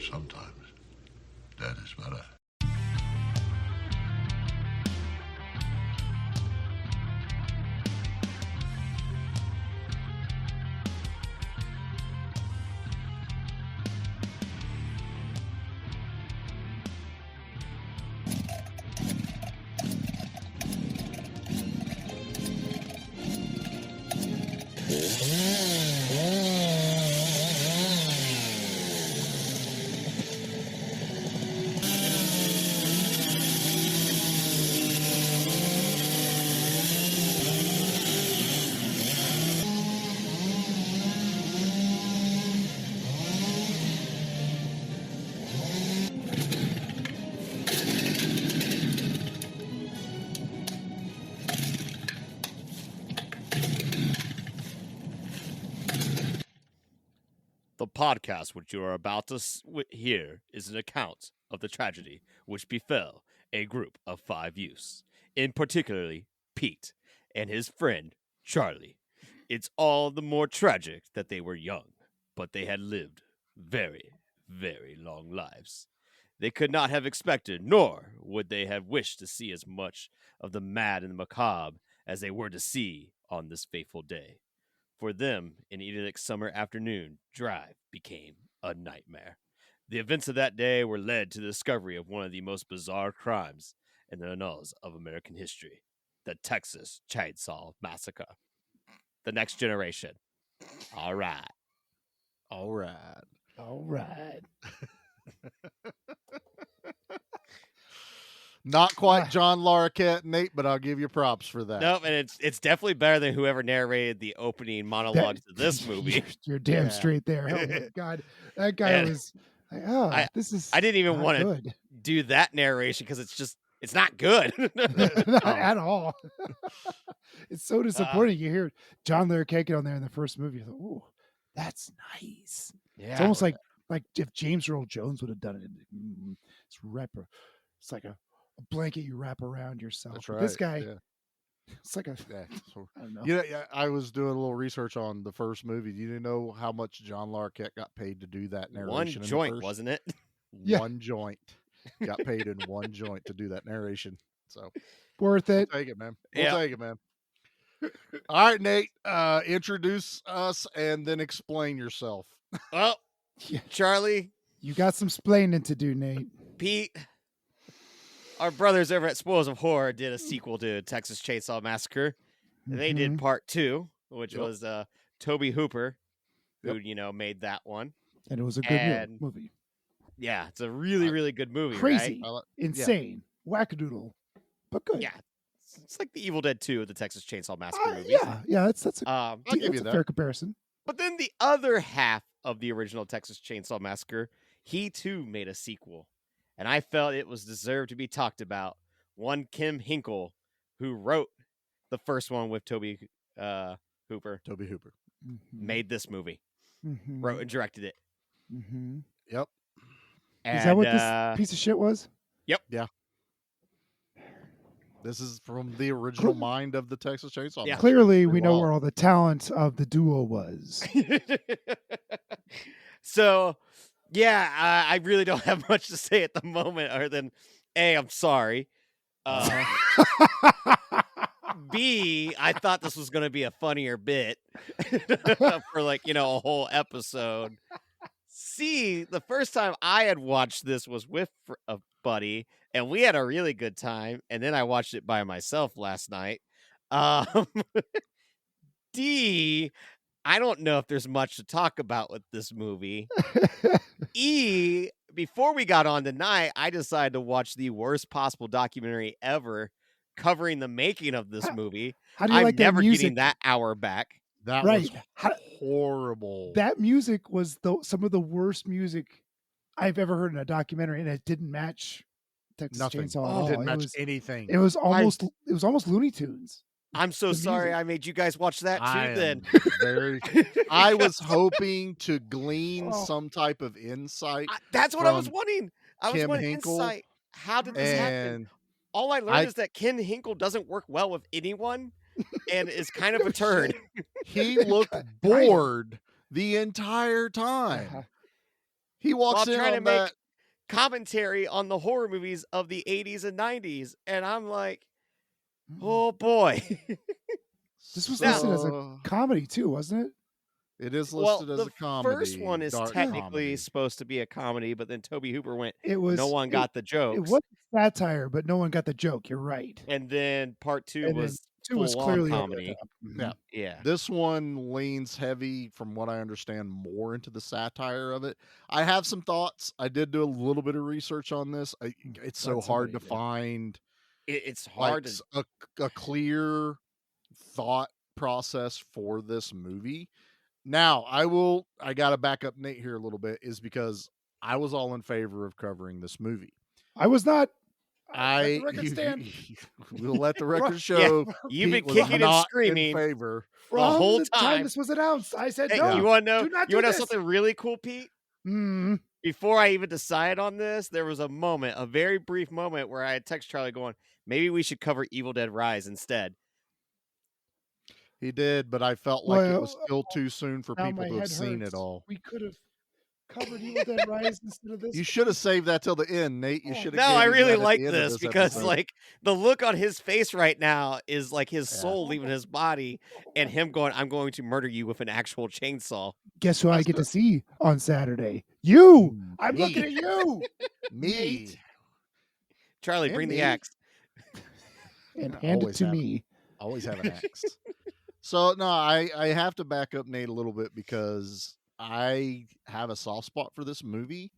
Sometimes dead is better. The podcast which you are about to hear is an account of the tragedy which befell a group of 5 youths, in particularly Pete and his friend Charlie. It's all the more tragic that they were young, but they had lived very, very long lives. They could not have expected, nor would they have wished to see as much of the mad and the macabre as they were to see on this fateful day. For them, an idyllic summer afternoon drive became a nightmare. The events of that day were led to the discovery of one of the most bizarre crimes in the annals of American history, the Texas Chainsaw Massacre. The next generation. All right. All right. All right. Not quite John Larroquette, Nate, but I'll give you props for that. Nope, and it's definitely better than whoever narrated the opening monologues to this movie. You're damn Yeah. straight there. Oh my God, that guy was. Like, oh, this is. I didn't even want to do that narration because it's not good. Not at all. It's so disappointing. You hear John Larroquette on there in the first movie. Oh, that's nice. Yeah. It's almost like if James Earl Jones would have done it. It's like a blanket you wrap around yourself. That's But right. this guy, Yeah. it's like a. Yeah. So, I don't know. yeah, I was doing a little research on the first movie. You didn't know how much John Larroquette got paid to do that narration. One in the joint, first? wasn't it? Yeah. One joint. Got paid in one joint to do that narration. So Worth it. we'll take it, man. Yeah. We'll take it, man. All right, Nate. Introduce us and then explain yourself. Well, Yeah. Charlie, You got some splaining to do, Nate. Pete, our brothers over at Spoils of Horror did a sequel to Texas Chainsaw Massacre. They did Mhm. part 2, which Yep. was Toby Hooper, who Yep. made that one. And it was a good And- movie. Yeah, it's a really, really good movie. Crazy, Right? insane, wackadoodle, but good. Yeah, it's like the Evil Dead 2 of the Texas Chainsaw Massacre movies. Yeah. That's a, I'll give that's you a that. fair comparison. But then the other half of the original Texas Chainsaw Massacre, he too made a sequel. And I felt it was deserved to be talked about. One Kim Hinkle, who wrote the first one with Toby Hooper, Toby Hooper. made this movie, Mhm. wrote and directed it. Mhm. Yep. And, Is that what this piece of shit was? This is from the original mind of the Texas Chainsaw Yeah. Massacre. Clearly, we know Wow. where all the talent of the duo was. So, yeah, I really don't have much to say at the moment other than, A, I'm sorry. B, I thought this was going to be a funnier bit for a whole episode. C, the first time I had watched this was with a buddy, and we had a really good time. And then I watched it by myself last night. D, I don't know if there's much to talk about with this movie. E, before we got on tonight, I decided to watch the worst possible documentary ever covering the making of this movie. How do you I'm like that never music? getting that hour back. That Right. was How- horrible. That music was some of the worst music I've ever heard in a documentary, and it didn't match Texas Nothing. Chainsaw at It all. didn't It match was, anything. it was almost Looney Tunes. I'm so The sorry music. I made you guys watch that I too am then. very. I was hoping to glean Oh. some type of insight, That's what I was from wanting. I was Kim wanting Hinkle, insight. How did this happen? and All I learned I- is that Ken Hinkle doesn't work well with anyone and is kind of a turd. he looked bored the entire time. He while walks in trying to on make that. commentary on the horror movies of the 80s and 90s. And I'm like, Mm. oh boy. This was Now- listed as a comedy too, wasn't it? It is Well, listed as the a comedy. first one is dark technically comedy. supposed to be a comedy, but then Toby Hooper went, It was. no one got the It jokes. was satire, but no one got the joke. You're right. And then part 2 And then was 2 was full-on clearly over the comedy. top. Yeah. Yeah. This one leans heavy, from what I understand, more into the satire of it. I have some thoughts. I did do a little bit of research on this. It's so Glad hard somebody to did. find It's like hard to a clear thought process for this movie. Now, I got to back up Nate here a little bit, is because I was all in favor of covering this movie. I was not. I Let the record stand. We'll let the record Yeah, show. you've been Pete was kicking and not screaming in favor. the whole the time time. this was announced. I said Hey, no. you want to know? do not You want do to know this. something really cool, Pete? Mm. Before I even decided on this, there was a very brief moment where I had text Charlie going, maybe we should cover Evil Dead Rise instead. He did, but I felt like it was Well, still too soon for now people my to have head seen hurts. it all. We could have covered Evil Dead Rise instead of this. You should have saved that till the end, Nate. You Oh, should have. No, I really like this because like the look on his face right now is like his soul leaving his body and him going, I'm going to murder you with an actual chainsaw. Guess who I get to see on Saturday? You. I'm Me. looking at you. me. Nate. Charlie, And bring the me. axe. And hand it Always to have it. me. Always have an axe. So no, I have to back up Nate a little bit because I have a soft spot for this movie.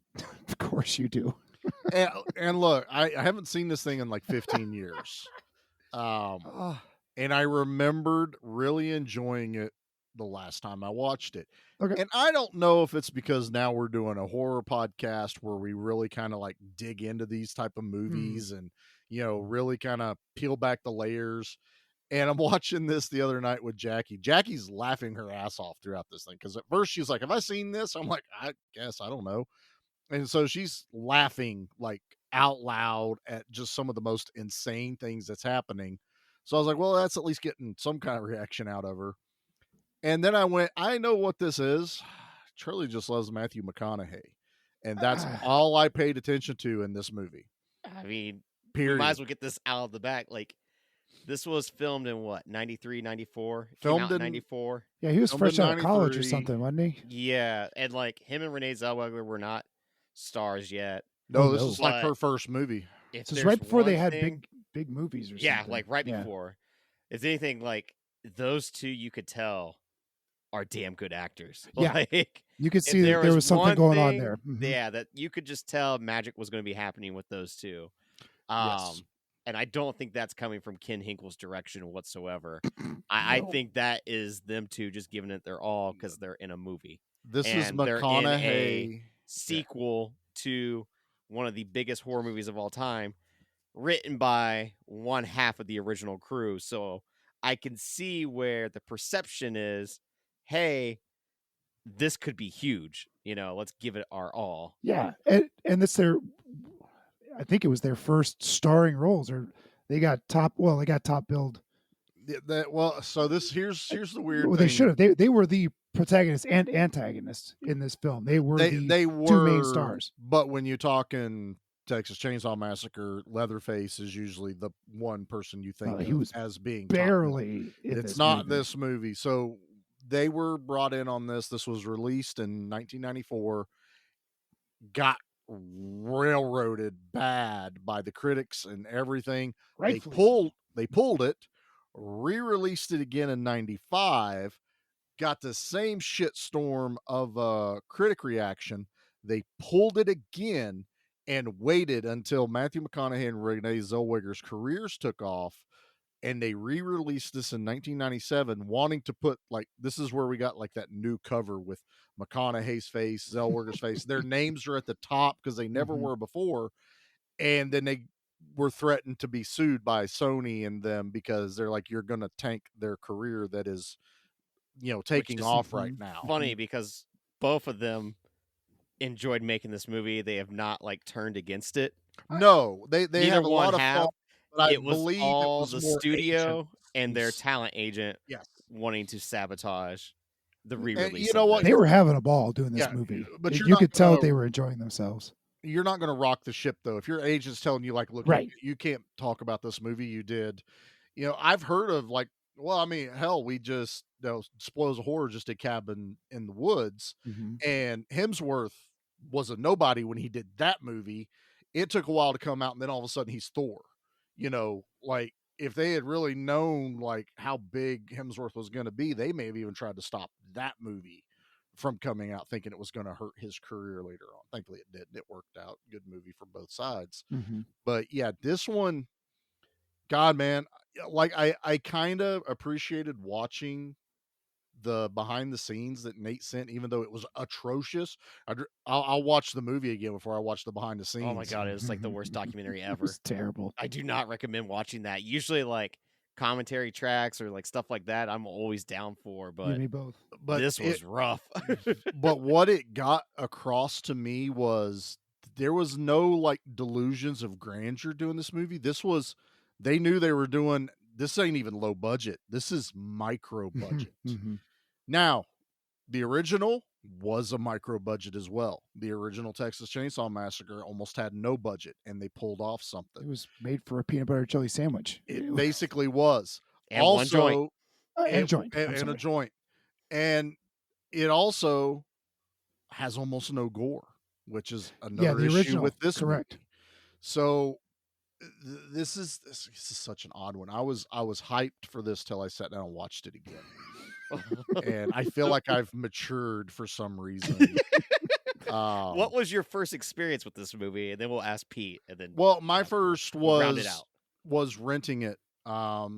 Of course you do. And look, I haven't seen this thing in like 15 years. And I remembered really enjoying it the last time I watched it. Okay. And I don't know if it's because now we're doing a horror podcast where we really kind of like dig into these type of movies and, really kind of peel back the layers. And I'm watching this the other night with Jackie. Jackie's laughing her ass off throughout this thing. Cause at first she's like, have I seen this? I'm like, I guess, I don't know. And so she's laughing like out loud at just some of the most insane things that's happening. So I was like, well, that's at least getting some kind of reaction out of her. And then I went, I know what this is. Charlie just loves Matthew McConaughey. And that's all I paid attention to in this movie. I mean, Period. we might as well get this out of the back. Like, this was filmed in what, 93, 94? Filmed in in 94. Yeah, he was Filmed fresh in out of college or 93. something, wasn't he? Yeah, and like him and Renee Zellweger were not stars yet. No, Oh, this no. is like her But first movie. If So it's there's right before they one had thing- big movies or something. Yeah, like right Yeah. before. Is anything like those two you could tell are damn good actors. Yeah. Like, You could if see that there was something one going on thing, there. Mhm. Yeah, that you could just tell magic was going to be happening with those two. Yes. And I don't think that's coming from Ken Hinkle's direction whatsoever. I No. think that is them two just giving it their all because they're in a movie. This is And they're in a McConaughey. Sequel to one of the biggest horror movies of all time, written by one half of the original crew. So I can see where the perception is, hey, this could be huge. Let's give it our all. Yeah, and it's their. I think it was their first starring roles, or they got top. Well, they got top billed. So here's the weird Well, thing. they should have. They were the protagonist and antagonist in this film. They were They the were two main stars. But when you talk in Texas Chainsaw Massacre, Leatherface is usually the one person you think he of was as being top notch. Barely. In It's this not movie. this movie. So they were brought in on this. This was released in 1994. Got railroaded bad by the critics and everything. Rightfully. They pulled it, re-released it again in 95, got the same shitstorm of a critic reaction. They pulled it again and waited until Matthew McConaughey and Renee Zellweger's careers took off, and they re-released this in 1997, wanting to put, like, this is where we got like that new cover with McConaughey's face, Zellweger's face. Their names are at the top because they never Mhm. were before. And then they were threatened to be sued by Sony and them because they're like, you're going to tank their career that is, taking is off right now. Funny because both of them enjoyed making this movie. They have not like turned against it. No, they Neither have a one lot of have. fault, but I It was believe all it was the more studio agents and their who's- talent agent Yes. wanting to sabotage the And re-release. you know what? They were having a ball doing this Yeah, movie. but you're You not could tell gonna- they were enjoying themselves. You're not going to rock the ship though. If your agent's telling you like, look, Right. you can't talk about this movie you did. You know, I've heard of like, well, I mean, hell, we just, Spoils of Horror just did Cabin in the Woods, and Hemsworth was a nobody when he did that movie. It took a while to come out, and then all of a sudden he's Thor. You know, like if they had really known like how big Hemsworth was going to be, they may have even tried to stop that movie from coming out, thinking it was going to hurt his career later on. Thankfully, it didn't. It worked out. Good movie for both sides. But yeah, this one, God, man, like I kind of appreciated watching the behind the scenes that Nate sent, even though it was atrocious. I'll watch the movie again before I watch the behind the scenes. Oh my god, it was like the worst documentary ever. It's terrible. I do not recommend watching that. Usually, like commentary tracks or like stuff like that, I'm always down for. You But and me both. But this was rough. but what it got across to me was there was no like delusions of grandeur doing this movie. They knew they were doing, this ain't even low budget. This is micro budget. Now, the original was a micro budget as well. The original Texas Chainsaw Massacre almost had no budget, and they pulled off something. It was made for a peanut butter chili sandwich. It basically was. And one joint. And joint. I'm and a sorry. joint. And it also has almost no gore, which is another the issue original, with this correct. movie. So this is such an odd one. I was hyped for this till I sat down and watched it again. And I feel like I've matured for some reason. What was your first experience with this movie? And then we'll ask Pete. And then Well, my first we'll round it out. was renting it a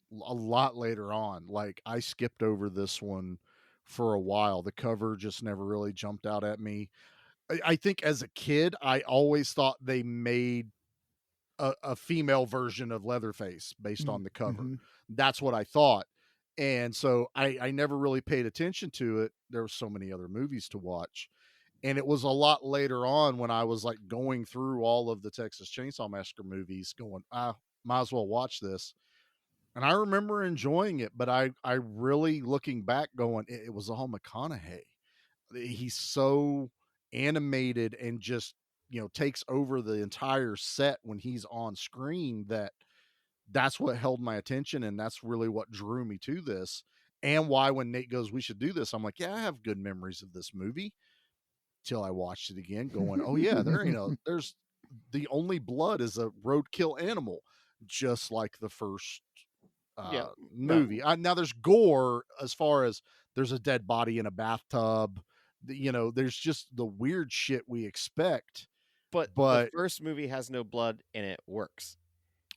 lot later on. Like I skipped over this one for a while. The cover just never really jumped out at me. I think as a kid, I always thought they made a female version of Leatherface based on the cover. That's what I thought. And so I never really paid attention to it. There were so many other movies to watch. And it was a lot later on when I was like going through all of the Texas Chainsaw Massacre movies going, might as well watch this. And I remember enjoying it, but I really looking back going, it was all McConaughey. He's so animated and just, takes over the entire set when he's on screen that's what held my attention. And that's really what drew me to this. And why when Nate goes, we should do this, I'm like, yeah, I have good memories of this movie. Till I watched it again going, oh yeah, there's the only blood is a roadkill animal, just like the first movie. Now there's gore as far as there's a dead body in a bathtub. There's just the weird shit we expect. But the first movie has no blood and it works.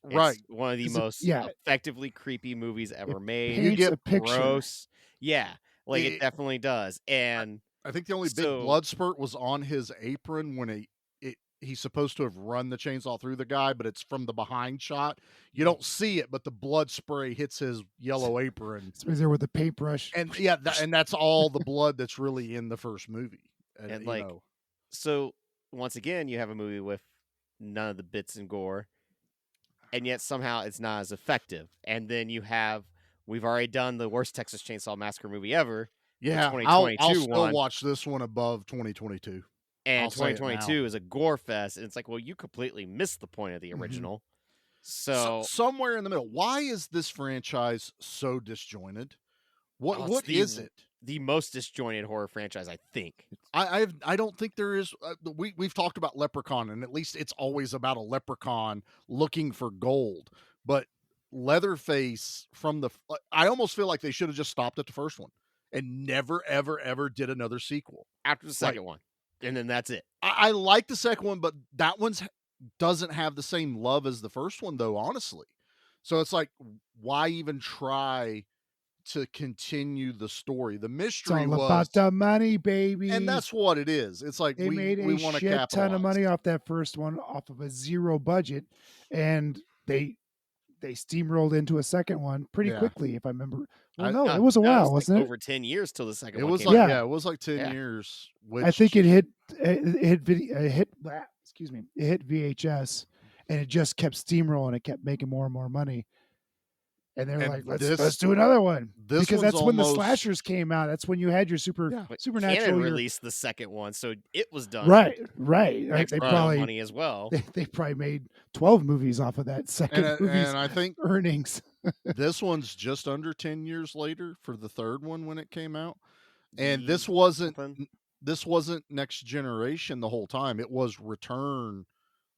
Right. It's one of the most effectively creepy movies ever made. You get a picture. Gross. Yeah. Like it definitely does. And I think the only big blood spurt was on his apron when he's supposed to have run the chainsaw through the guy, but it's from the behind shot. You don't see it, but the blood spray hits his yellow apron. He's there with the paintbrush. And and that's all the blood that's really in the first movie. And so once again, you have a movie with none of the bits and gore, and yet somehow it's not as effective. And then we've already done the worst Texas Chainsaw Massacre movie ever. Yeah, I'll still watch this one above 2022. And 2022 is a gore fest, and it's like, well, you completely missed the point of the original. So somewhere in the middle. Why is this franchise so disjointed? What is it? The most disjointed horror franchise, I think. I don't think there is. We've talked about Leprechaun, and at least it's always about a leprechaun looking for gold. But Leatherface I almost feel like they should have just stopped at the first one and never, ever, ever did another sequel after the second one. And then that's it. I like the second one, but that one's doesn't have the same love as the first one, though, honestly. So it's like, why even try to continue the story? The mystery it's all about the money, baby. And that's what it is. It's like they made we want to capitalize. A ton of money off that first one, off of a zero budget, and they steamrolled into a second one pretty quickly, if I remember. Well, it was a while, wasn't it? Over 10 years till the second one. It was came out. It was like 10 years. Which... I think it hit VHS, and it just kept steamrolling. It kept making more and more money. And they were And like, let's do another one. This Because one's that's when the almost- slashers came out. That's when you had your But supernatural. Canon your- released the second one, so it was done. Right. Next They round of probably money as well. they probably made 12 movies off of that second movie's and I think earnings. this one's just under 10 years later for the third one when it came out. And this Something. wasn't Next Generation the whole time. It was Return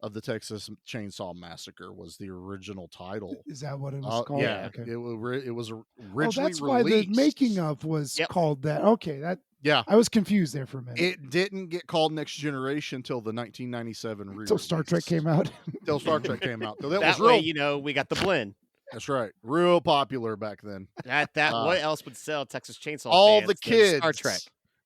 of the Texas Chainsaw Massacre was the original title. Is that what it was called? Yeah, Okay. it was Oh, originally that's why the released. making of was Yep. called that. Okay, that Yeah, I was confused there for a minute. it didn't get called Next Generation until the 1997 re-release. Until Star Trek came out. Till Star Trek came out. So that That was way, real. we got the blend. That's right, real popular back then. What else would sell Texas Chainsaw? All fans the than kids Star Trek.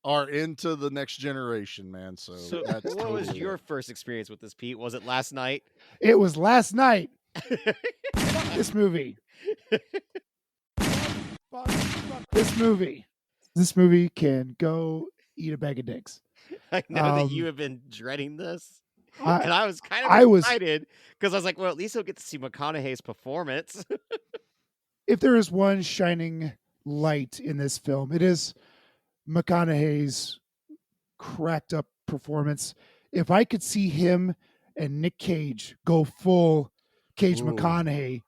are into the Next Generation, man. So, So, that's what was totally your it. first experience with this, Pete? Was it last night? It was last night. This movie. This movie. This movie can go eat a bag of dicks. I know that Um, you have been dreading this, I- and I was kind I of was- excited because I was like, well, at least he'll get to see McConaughey's performance. If there is one shining light in this film, it is McConaughey's cracked up performance. If I could see him and Nick Cage go full Cage Ooh. McConaughey,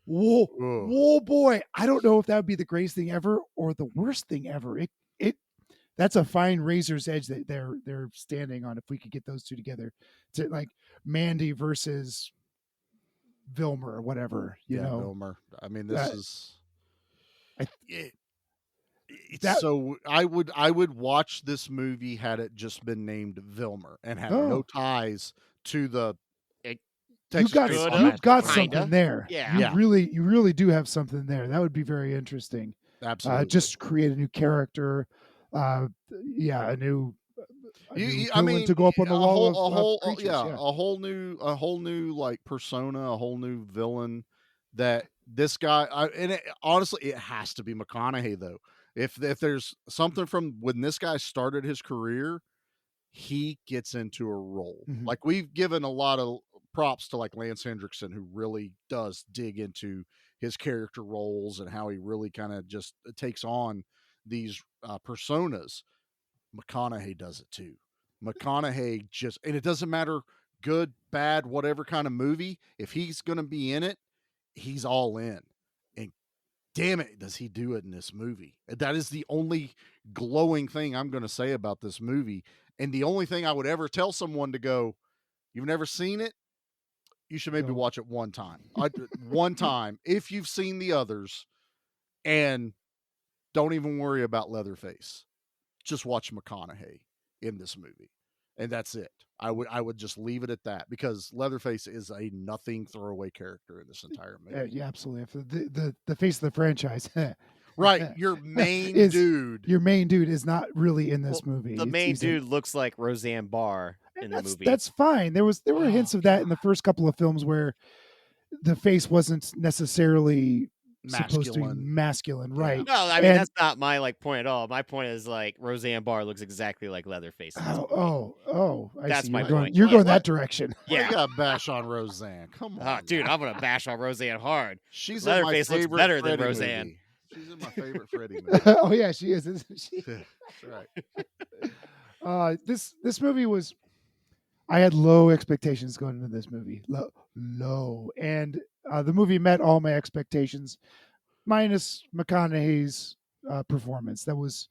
whoa, Ooh. whoa, boy! I don't know if that would be the greatest thing ever or the worst thing ever. That's a fine razor's edge that they're standing on. If we could get those two together, to like Mandy versus Vilmer or whatever, you know. Vilmer. I mean, this That- is. I- It's that- so I would watch this movie had it just been named Vilmer and had no Oh. ties to the It- Texas Coulda, Chainsaw You've Massacre. got Kinda. something there. Yeah. Yeah. You really do have something there. That would be very interesting. Absolutely. Just create a new character. A new villain to go up on the wall of creatures. a whole new like persona, a whole new villain that this guy. Honestly, it has to be McConaughey though. If there's something from when this guy started his career, he gets into a role. Mhm. Like we've given a lot of props to like Lance Hendrickson, who really does dig into his character roles and how he really kind of just takes on these personas. McConaughey does it too. McConaughey and it doesn't matter good, bad, whatever kind of movie. If he's going to be in it, he's all in. And damn it, does he do it in this movie? That is the only glowing thing I'm going to say about this movie. And the only thing I would ever tell someone to go, you've never seen it? You should maybe Don't. watch it one time. One time, if you've seen the others, and don't even worry about Leatherface. Just watch McConaughey in this movie, and that's it. I would just leave it at that because Leatherface is a nothing throwaway character in this entire movie. Yeah, absolutely. If the face of the franchise, Right, your main Is- dude. your main dude is not really in this Well, movie. The It's- main he's a- dude looks like Roseanne Barr in the that's movie. that's fine. There were hints Oh, of that in the first couple of films where the face wasn't necessarily supposed to be masculine, right? No, I mean And- that's not my point at all. My point is like Roseanne Barr looks exactly like Leatherface. in this movie. I That's see. my You're going, point. You're Yeah, going what? that direction. Why Yeah. you got to bash on Roseanne. Come on, Dude, man. I'm gonna bash on Roseanne hard. She's in my Leatherface looks favorite better than Freddy Roseanne. movie. She's in my favorite Freddy movie. Oh yeah, she is, isn't she? That's right. This movie was. I had low expectations going into this movie, low, and the movie met all my expectations, minus McConaughey's performance. That was,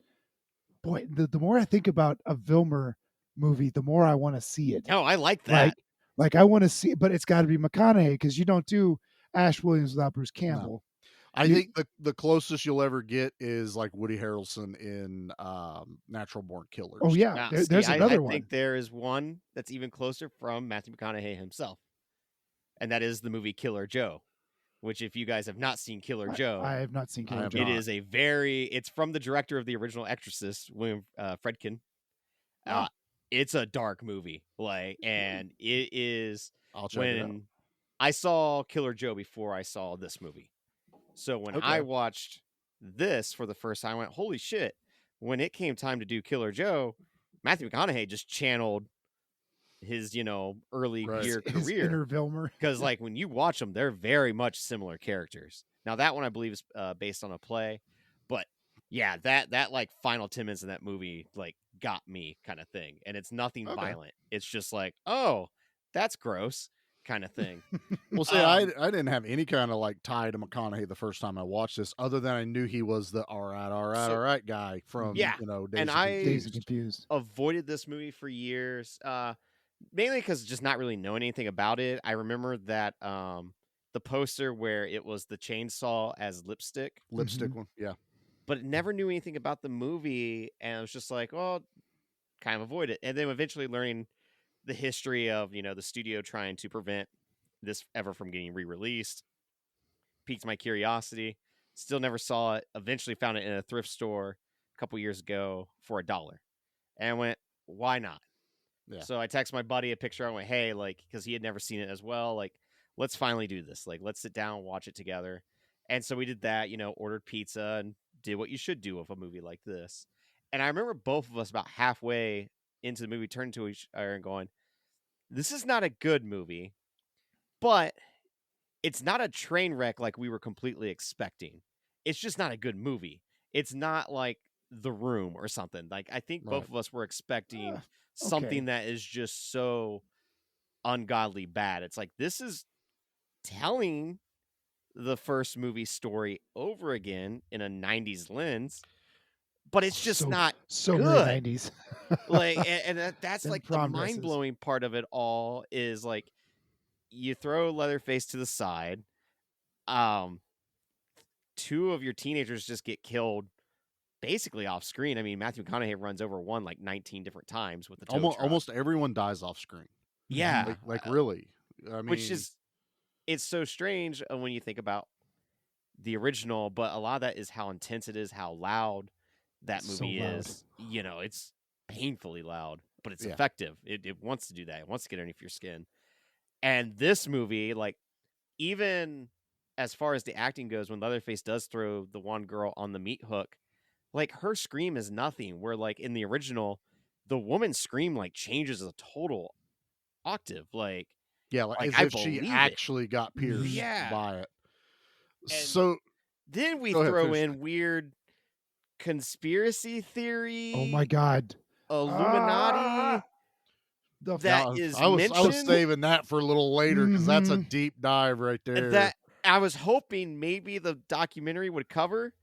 boy. The more I think about a Vilmer movie, the more I want to see it. Oh, I like that. Like I want to see, but it's got to be McConaughey because you don't do Ash Williams without Bruce Campbell. I You- think the closest you'll ever get is like Woody Harrelson in Natural Born Killers. Oh yeah, Now, there's see, another I one. think there is one that's even closer from Matthew McConaughey himself, and that is the movie Killer Joe. Which, if you guys have not seen Killer Joe, I have not seen I Killer have Joe. it not. is it's from the director of the original Exorcist, William Friedkin. Oh. It's a dark movie, and it is I'll check it out. when I saw Killer Joe before I saw this movie. So when I Okay. watched this for the first time, I went, "Holy shit!" When it came time to do Killer Joe, Matthew McConaughey just channeled his early Right. year His career. inner Vilmer. Because like when you watch them, they're very much similar characters. Now that one I believe is based on a play, but yeah, that like final 10 minutes of that movie like got me kind of thing, and it's nothing Okay. violent. It's just like, oh, that's gross kind of thing. Well, see, I didn't have any kind of like tie to McConaughey the first time I watched this, other than I knew he was the all right guy from Yeah, Days and of I Dazed and Confused. Confused. avoided this movie for years, mainly because just not really knowing anything about it. I remember that the poster where it was the chainsaw as lipstick, Lipstick one, yeah. but never knew anything about the movie, and I was just like, well, kind of avoid it. And then eventually learning the history of the studio trying to prevent this ever from getting re-released piqued my curiosity. Still never saw it. Eventually found it in a thrift store a couple years ago for $1, and I went, why not? Yeah. So I texted my buddy a picture. I went, hey, like, because he had never seen it as well. Like, let's finally do this. Like, let's sit down and watch it together. And so we did that, ordered pizza and did what you should do with a movie like this. And I remember both of us about halfway into the movie turning to each other and going, this is not a good movie, but it's not a train wreck like we were completely expecting. It's just not a good movie. It's not like The Room or something. Like, I think both Right. of us were expecting Okay. something that is just so ungodly bad. It's like, this is telling the first movie story over again in a 90s lens, but it's just not so good. very 90s. Like, and that's Them like the prom dresses. mind-blowing part of it all is like, you throw Leatherface to the side, two of your teenagers just get killed basically off screen. I mean, Matthew McConaughey runs over one like 19 different times with the tow truck. Almost everyone dies off screen. Yeah, Like really. I mean, which is, it's so strange when you think about the original, but a lot of that is how intense it is, how loud that So movie loud. is. It's painfully loud, but it's Yeah. effective. It wants to do that. It wants to get underneath your skin. And this movie, like, even as far as the acting goes, when Leatherface does throw the one girl on the meat hook, like, her scream is nothing. Where, like, in the original, the woman's scream, like, changes a total octave. Like yeah, like I as if she believe it. actually got pierced Yeah. by it. And So then we Go ahead, throw finish. in weird conspiracy theory. Oh my God. Illuminati. Ah! That now, is I was mentioned. saving that for a little later because that's a Mhm. deep dive right there. That I was hoping maybe the documentary would cover.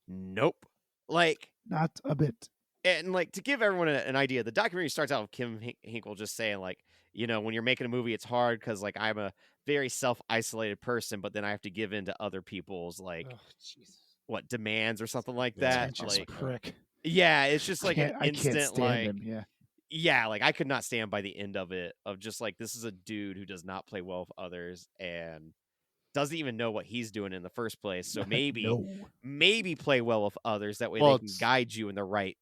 Nope. Like, Not a bit. and like, to give everyone an idea, the documentary starts out with Kim Hinkle just saying, like, when you're making a movie, it's hard because, like, I'm a very self-isolated person, but then I have to give in to other people's, like, Oh, Jesus. what, demands or something like Yeah, that. Pretentious Like, prick. yeah, it's just like an I can't instant, stand like, him. Yeah. yeah, like, I could not stand by the end of it, of just like, this is a dude who does not play well with others and doesn't even know what he's doing in the first place. So No. maybe play well with others. That way Well, they can guide you in the right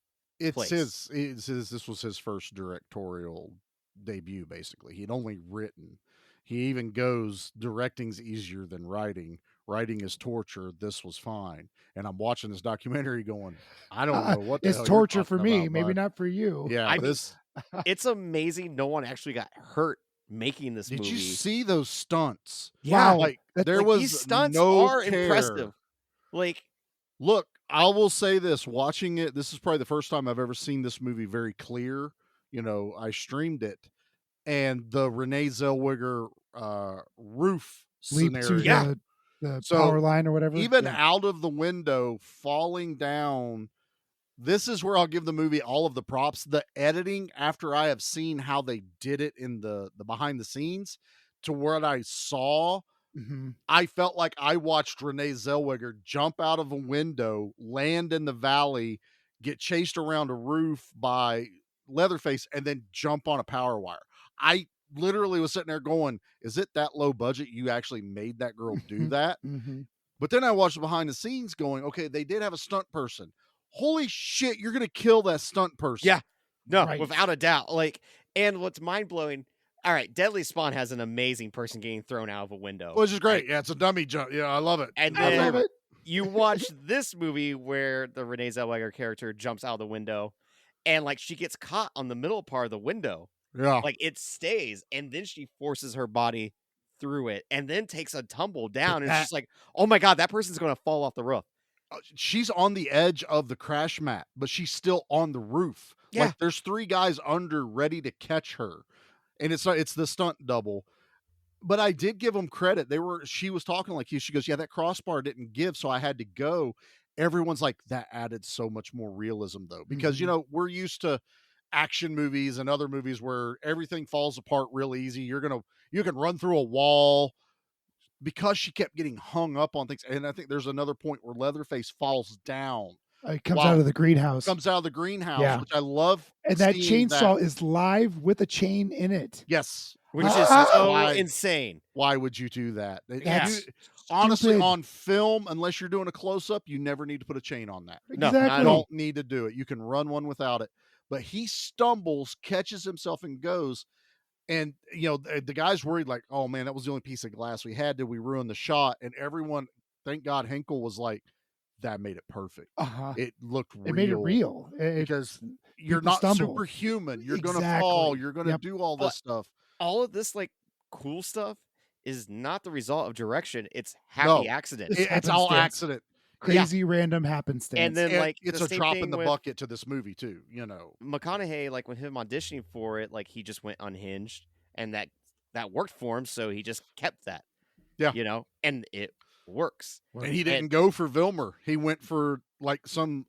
place. This was his first directorial debut. Basically, he'd only written. He even goes, directing's easier than writing. Writing is torture. This was fine. And I'm watching this documentary going, I don't know what the It's hell torture you're for talking me, about, maybe bud. not for you. Yeah, I mean, this. It's amazing no one actually got hurt making this Did movie. you see those stunts? Yeah, Wow. Like there like, was these stunts no are care. impressive. Like, Look, I will say this: watching it, this is probably the first time I've ever seen this movie very clear. I streamed it, and the Renee Zellweger roof Leap scenario. to Yeah. the So, power line or whatever. Even Yeah. out of the window, falling down. This is where I'll give the movie all of the props. The editing, after I have seen how they did it in the behind the scenes, to what I saw, Mhm. I felt like I watched Renee Zellweger jump out of a window, land in the valley, get chased around a roof by Leatherface, and then jump on a power wire. I literally was sitting there going, is it that low budget you actually made that girl do that? Mhm. But then I watched behind the scenes going, okay, they did have a stunt person. Holy shit, you're going to kill that stunt person. yeah, no, Right. without a doubt. Like, and what's mind blowing. All right, Deadly Spawn has an amazing person getting thrown out of a window, Which is great. right? Yeah, it's a dummy jump. Yeah, I love it. And I then love it. you watch this movie where the Renee Zellweger character jumps out of the window, and like she gets caught on the middle part of the window. Yeah. Like it stays, and then she forces her body through it, and then takes a tumble down. And it's that- just like, oh my god, that person's gonna fall off the roof. She's on the edge of the crash mat, but she's still on the roof. Yeah. Like there's 3 guys under ready to catch her. And it's the stunt double. But I did give them credit. She was talking like you. She goes, "Yeah, that crossbar didn't give, so I had to go." Everyone's like, that added so much more realism though. Because you know, we're used to action movies and other movies where everything falls apart real easy. You can run through a wall. Because she kept getting hung up on things. And I think there's another point where Leatherface falls down. It comes out of the greenhouse. Comes out of the greenhouse, Yeah. which I love. And that seeing chainsaw is live with a chain in it. Yes. Which is Ah! so insane. Why would you do that? That's Honestly, stupid. on film, unless you're doing a close-up, you never need to put a chain on that. No, Exactly. not You at all. don't need to do it. You can run one without it. But he stumbles, catches himself, and goes. And, you know, the guy's worried like, oh, man, that was the only piece of glass we had. Did we ruin the shot? And everyone, thank God, Henkel was like, that made it perfect. Uh-huh. It looked real. It made it real. Because you're people not stumble. superhuman. You're going to Exactly. fall. You're going to Yep. do all this stuff. All of this like cool stuff is not the result of direction. It's happy No. accident. It's all happenstance. accident. Crazy random happenstance. And then like it's the a same drop thing in the with bucket to this movie too, you know. McConaughey, like with him auditioning for it, like he just went unhinged, and that worked for him, so he just kept that. Yeah. You know, and it works. And he didn't go for Vilmer. He went for like some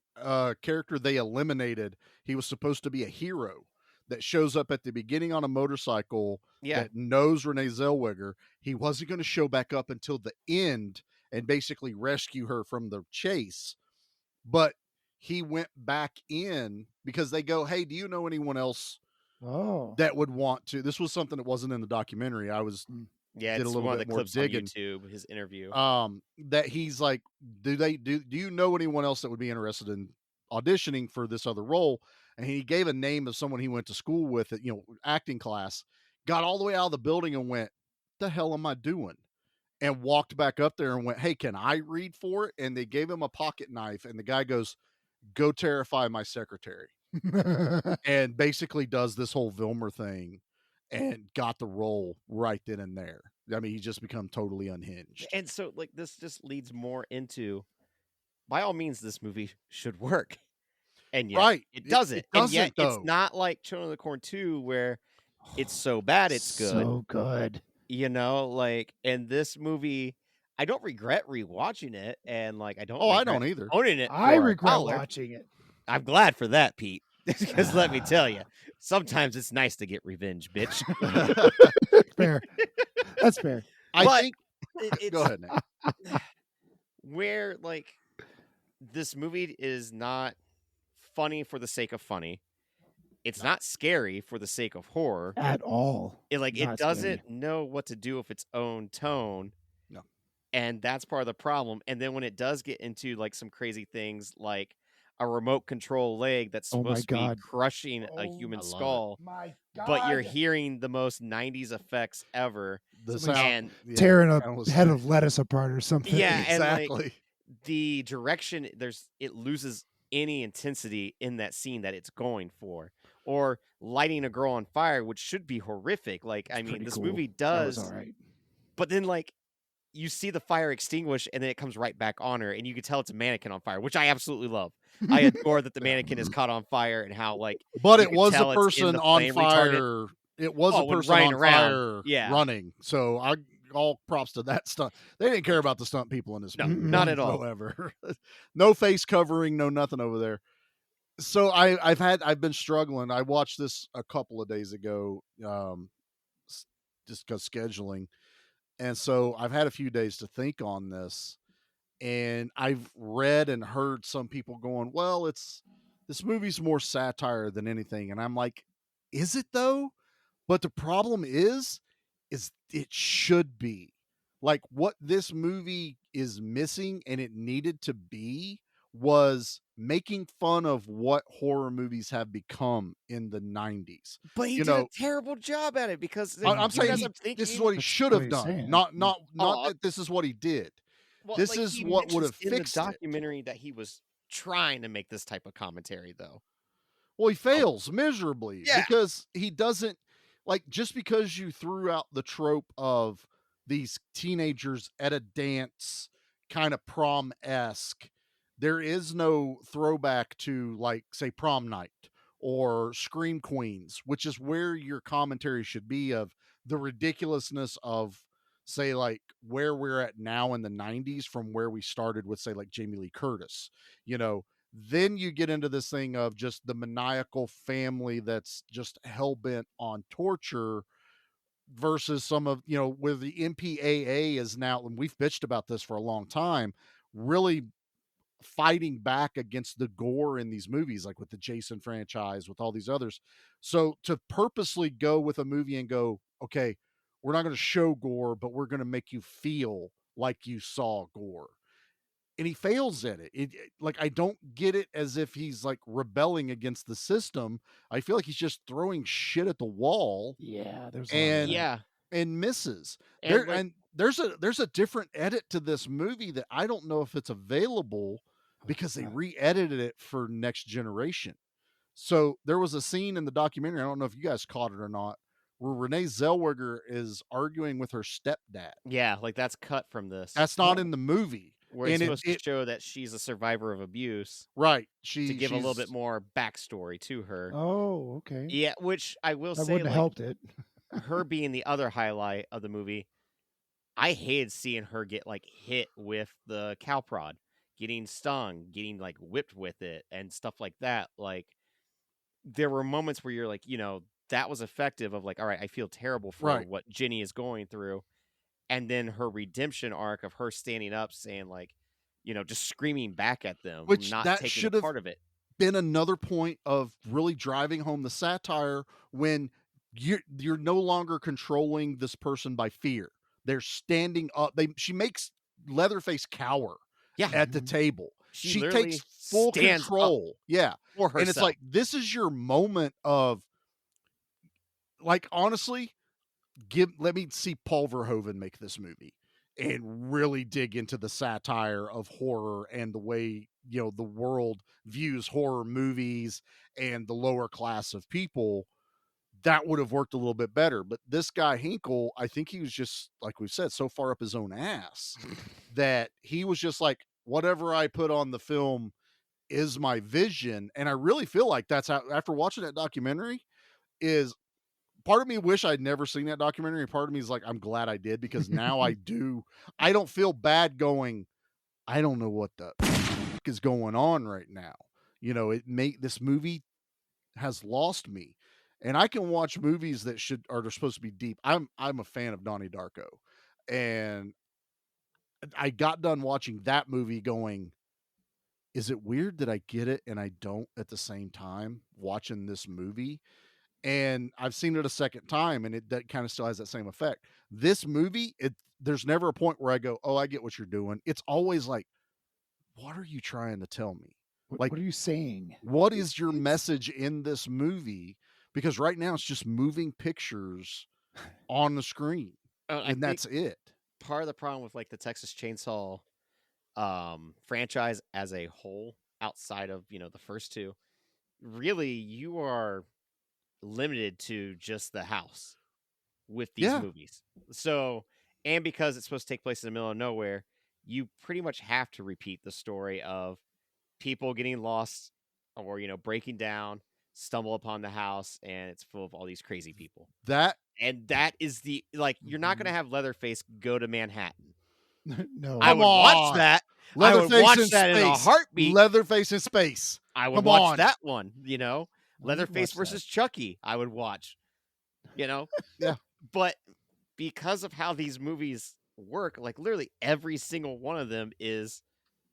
character they eliminated. He was supposed to be a hero that shows up at the beginning on a motorcycle that knows Renee Zellweger. He wasn't going to show back up until the end and basically rescue her from the chase. But he went back in because they go, "Hey, do you know anyone else that would want to?" This was something that wasn't in the documentary. I was Yeah, did it's a little one of bit the more clips digging. on YouTube, his interview. That he's like, do you know anyone else that would be interested in auditioning for this other role? And he gave a name of someone he went to school with at, you know, acting class, got all the way out of the building and went, the hell am I doing? And walked back up there and went, hey, can I read for it? And they gave him a pocket knife. And the guy goes, go terrify my secretary. And basically does this whole Vilmer thing and got the role right then and there. I mean, he's just become totally unhinged. And so like this just leads more into, by all means, this movie should work. And yet it doesn't. It and doesn't, yet though. it's not like Children of the Corn 2 where it's so bad it's good. So good. You know, like, and this movie, I don't regret rewatching it, and like I don't. Oh, I regret don't either. Owning it. I for regret $1. watching it. I'm glad for that, Pete. Because let me tell you, sometimes it's nice to get revenge, bitch. Fair. That's fair. I think. It's Go ahead, Nick. where like this movie is not funny for the sake of funny. It's not scary for the sake of horror At all. It Not doesn't scary. know what to do with its own tone. No. And that's part of the problem. And then when it does get into like some crazy things like a remote control leg that's Oh my supposed to be God. crushing a Oh, human I love it. skull, My but you're hearing the most 90s effects ever. The Somebody's sound, And yeah, tearing kinda a was- head of lettuce apart or something. Yeah, and, like, exactly. the direction, it loses any intensity in that scene that it's going for. Or lighting a girl on fire, which should be horrific. Like, I mean, pretty this cool. movie That was does, all right. but then like you see the fire extinguish and then it comes right back on her, and you can tell it's a mannequin on fire, which I absolutely love. I adore that the mannequin is caught on fire and how like But you it can was a tell it's in person the on flame fire. retardant. It was Oh, a when person running on around. fire Yeah. running. So I all props to that stunt. They didn't care about the stunt people in this No, movie. not at all. whatsoever. No face covering, no nothing over there. So I've been struggling. I watched this a couple of days ago, just because scheduling. And so I've had a few days to think on this. And I've read and heard some people going, well, this movie's more satire than anything. And I'm like, is it though? But the problem is it should be. Like what this movie is missing and it needed to be was making fun of what horror movies have become in the 90s. But he You did know- a terrible job at it because I'm saying because I'm thinking, this is what he That's should what have he's done. saying. Not Oh, that this is what he did. well, this like, is he what would have mentions in fixed the it. documentary that he was trying to make this type of commentary though. Well, he fails miserably Yeah. because he doesn't. like just because you threw out the trope of these teenagers at a dance kind of prom-esque, there is no throwback to, like, say, prom night or Scream Queens, which is where your commentary should be of the ridiculousness of, say, like, where we're at now in the 90s from where we started with, say, like, Jamie Lee Curtis. You know, then you get into this thing of just the maniacal family that's just hell-bent on torture versus some of, you know, where the MPAA is now, and we've bitched about this for a long time, really fighting back against the gore in these movies, like with the Jason franchise, with all these others. So to purposely go with a movie and go, okay, we're not going to show gore, but we're going to make you feel like you saw gore. And he fails at it. Like, I don't get it as if he's like rebelling against the system. I feel like he's just throwing shit at the wall Yeah, there's a lot of and that. Yeah. and misses. And like, And there's a different edit to this movie that I don't know if it's available because they re-edited it for Next Generation. So there was a scene in the documentary, I don't know if you guys caught it or not, where Renee Zellweger is arguing with her stepdad. yeah, like that's cut from this. That's not in the movie. Where it's And supposed to show that she's a survivor of abuse right. to give a little bit more backstory to her. Oh, okay. Yeah, which I will That say, wouldn't like, have helped it. her being the other highlight of the movie, I hated seeing her get like hit with the cow prod, getting stung, getting like whipped with it, and stuff like that. Like, there were moments where you're like, you know, that was effective. Of like, all right, I feel terrible for Right. what Ginny is going through, and then her redemption arc of her standing up, saying like, you know, just screaming back at them, Which not that taking should a have part of it. been another point of really driving home the satire when you're no longer controlling this person by fear. They're standing up. She makes Leatherface cower Yeah, at the table. she She literally takes full stands up control. Yeah. for herself. And it's like, this is your moment of, like, honestly, let me see Paul Verhoeven make this movie and really dig into the satire of horror and the way, you know, the world views horror movies and the lower class of people. That would have worked a little bit better. But this guy Hinkle, I think he was just, like we've said, so far up his own ass that he was just like, whatever I put on the film is my vision. And I really feel like that's how, after watching that documentary, is part of me wish I'd never seen that documentary. Part of me is like, I'm glad I did, because now I don't feel bad going, I don't know what the is going on right now. You know, this movie has lost me. And I can watch movies that are supposed to be deep. I'm a fan of Donnie Darko. And I got done watching that movie going, is it weird that I get it and I don't at the same time watching this movie? And I've seen it a second time, and that kind of still has that same effect. This movie, there's never a point where I go, oh, I get what you're doing. It's always like, what are you trying to tell me? Like, what are you saying? What is your message in this movie? Because right now it's just moving pictures on the screen, and that's it. Part of the problem with like the Texas Chainsaw franchise as a whole, outside of, you know, the first two, really you are limited to just the house with these movies. So, and because it's supposed to take place in the middle of nowhere, you pretty much have to repeat the story of people getting lost or, you know, breaking down, stumble upon the house, and it's full of all these crazy people. That is the, like, you're not going to have Leatherface go to Manhattan. No. I would watch that. Leatherface I would watch in that space. in a heartbeat. Leatherface in space. I would watch that one, you know. Leatherface versus Chucky, I would watch, you know. Yeah. But because of how these movies work, like literally every single one of them is,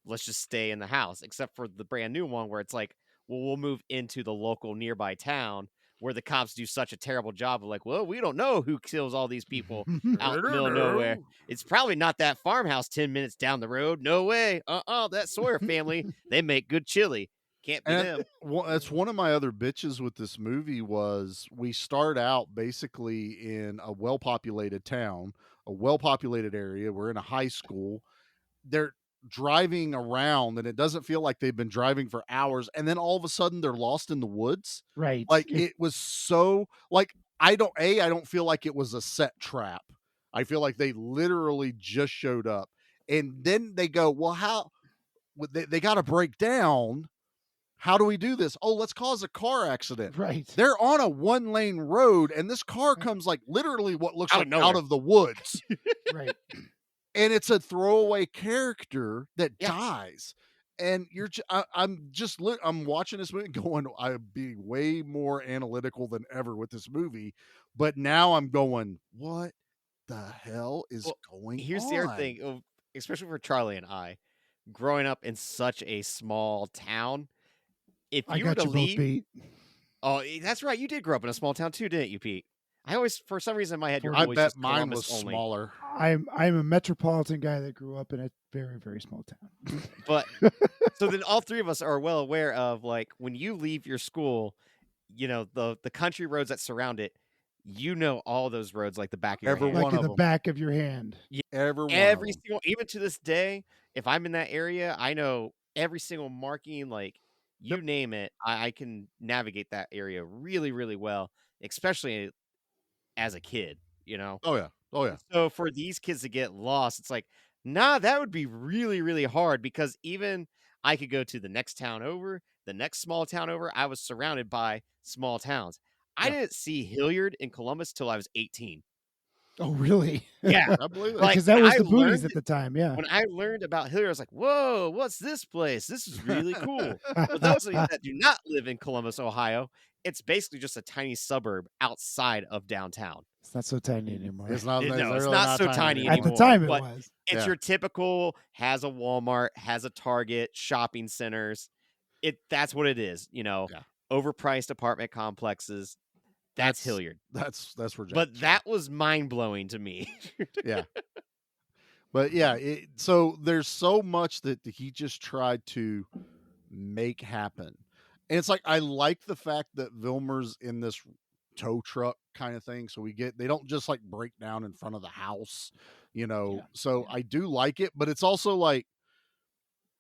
let's just stay in the house, except for the brand new one where it's like, well, we'll move into the local nearby town where the cops do such a terrible job of like, well, we don't know who kills all these people out in the middle of nowhere. It's probably not that farmhouse 10 minutes down the road. No way. That Sawyer family, they make good chili. Can't be them. That's one of my other bitches with this movie was we start out basically in a well-populated town, a well-populated area. We're in a high school. They're driving around and it doesn't feel like they've been driving for hours. And then all of a sudden they're lost in the woods. Right. Like it was so like, I don't feel like it was a set trap. I feel like they literally just showed up, and then they go, well, how they got to break down. How do we do this? Oh, let's cause a car accident. Right. They're on a 1-lane road, and this car comes like literally what looks Out of like out nowhere. of the woods. Right. And it's a throwaway character that Yeah. dies. And I'm watching this movie going, I'd be way more analytical than ever with this movie. But now I'm going, what the hell is Well, going Here's on? the other thing, especially for Charlie and I, growing up in such a small town. If I you were got to you both leave, beat. that's right. You did grow up in a small town too, didn't you, Pete? I always, for some reason, in my head, you're I always bet just mine Columbus was only. smaller. I'm a metropolitan guy that grew up in a very, very small town. But so then all three of us are well aware of, like, when you leave your school, the country roads that surround it, all those roads like the back of your Every hand. Like one in of the them. back of your hand. Every one Every of them. single, even to this day, if I'm in that area, I know every single marking, like you name it, I can navigate that area really, really well, especially as a kid, Oh yeah. Oh yeah. So for these kids to get lost, it's like, nah, that would be really, really hard because even I could go to the next town over, the next small town over. I was surrounded by small towns. I Yeah. didn't see Hilliard in Columbus till I was 18. Oh, really? Yeah. I believe that. Like, Because that when was I the booties learned- at the time. Yeah. When I learned about Hilliard, I was like, whoa, what's this place? This is really cool. For those of you that do not live in Columbus, Ohio, it's basically just a tiny suburb outside of downtown. It's not so tiny anymore. It's not, No, it's really not so tiny At the anymore, time, it but was. It's Yeah. your typical, has a Walmart, has a Target, shopping centers. That's what it is, overpriced apartment complexes. That's Hilliard. That's where Jack But is that was mind-blowing to me. from. Yeah. But yeah, so there's so much that he just tried to make happen. And it's like I like the fact that Vilmer's in this tow truck kind of thing. So they don't just like break down in front of the house, So I do like it, but it's also like,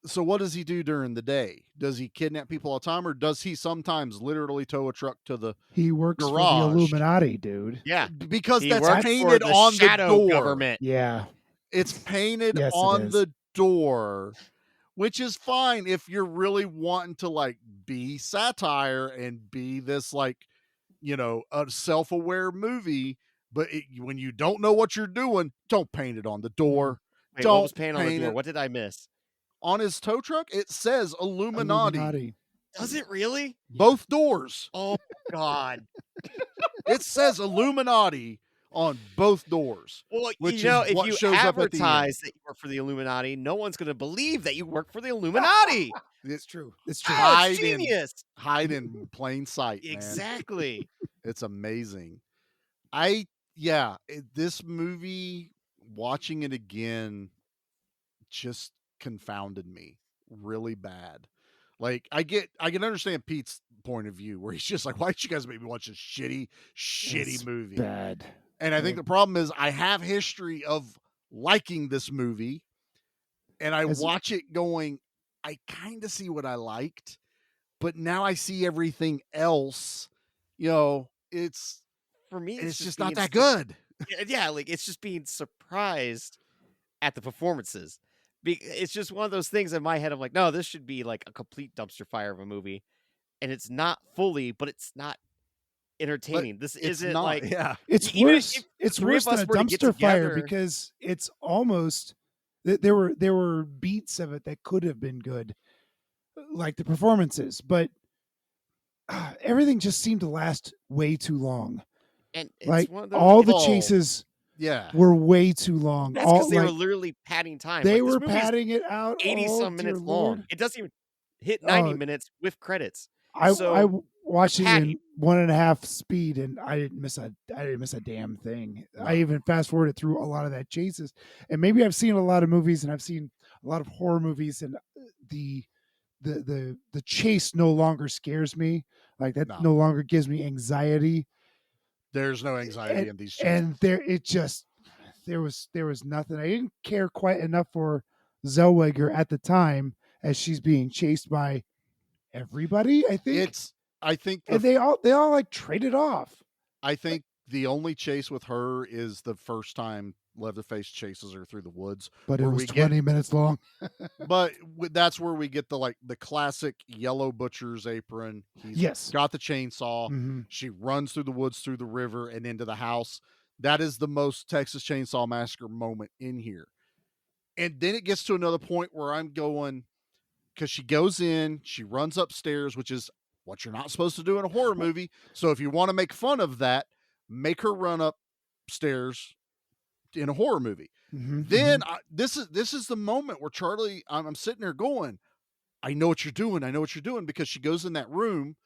so what does he do during the day? Does he kidnap people all the time, or does he sometimes literally tow a truck to the He works for the garage? Illuminati, dude. Yeah. Because He that's works for painted the on the shadow door. government. Yeah. It's painted Yes, it on is. the door, which is fine if you're really wanting to like be satire and be this like, a self-aware movie. But when you don't know what you're doing, don't paint it on the door. Wait, Don't what was painted on the paint door? it. What did I miss? On his tow truck, it says Illuminati. Does it really? Both doors. Oh, God. It says Illuminati on both doors. Well, Which if is what you shows up at the end. advertise that you work for the Illuminati, no one's going to believe that you work for the Illuminati. It's true. It's true. Oh, it's Hide in- genius. Hide in plain sight, man. Exactly. It's amazing. This movie, watching it again, just confounded me really bad. Like I can understand Pete's point of view where he's just like, why did you guys make me watch this shitty It's movie? Bad. And I think the problem is I have history of liking this movie, and I watch it going, I kind of see what I liked, but now I see everything else. It's For me, it's just being not that good. Yeah, like it's just being surprised at the performances. It's just one of those things in my head. I'm like, no, this should be like a complete dumpster fire of a movie, and it's not fully, but it's not entertaining. This It's isn't not. like Yeah. It's Even worse. if It's three worse of us than a were to get dumpster fire together- because it's almost there were beats of it that could have been good, like the performances, but everything just seemed to last way too long. and it's Like one of those, all the Oh, chases Yeah. were way too long. that's because they were like, literally padding time. they Like, this were movie's padding it out 80 oh, some dear minutes Lord. long. It doesn't even hit 90 Oh. minutes with credits. I So, watched it in padding. 1.5 speed, and I didn't miss a damn thing. I even fast forwarded through a lot of that chases, and maybe I've seen a lot of movies, and I've seen a lot of horror movies, and the chase no longer scares me. Like that no longer gives me anxiety. There's no anxiety in these chases. And there was nothing. I didn't care quite enough for Zellweger at the time as she's being chased by everybody. I think I think and they all like traded off. I think The only chase with her is the first time Leatherface chases her through the woods. But it where was we 20 minutes long. But that's where we get the classic yellow butcher's apron. He's Yes. got the chainsaw. Mhm. She runs through the woods, through the river, and into the house. That is the most Texas Chainsaw Massacre moment in here. And then it gets to another point where I'm going, because she goes in, she runs upstairs, which is what you're not supposed to do in a horror movie. So if you want to make fun of that, make her run upstairs in a horror movie. Mhm, Then this is the moment where Charlie, I'm sitting there going, I know what you're doing. I know what you're doing, because she goes in that room.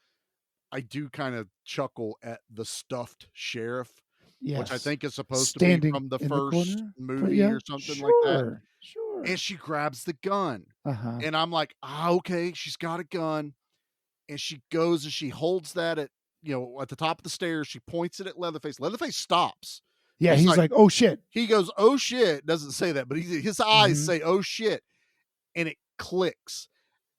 I do kind of chuckle at the stuffed sheriff, yes. which I think is supposed to Standing be from the in first corner? movie Yeah, or something like that. Sure. And she grabs the gun. Uh-huh. And I'm like, okay, she's got a gun. And she goes and she holds that at the top of the stairs. She points it at Leatherface. Leatherface stops. Yeah, he's like, oh shit. He goes, oh shit. Doesn't say that, but his eyes Mhm. say, oh shit. And it clicks.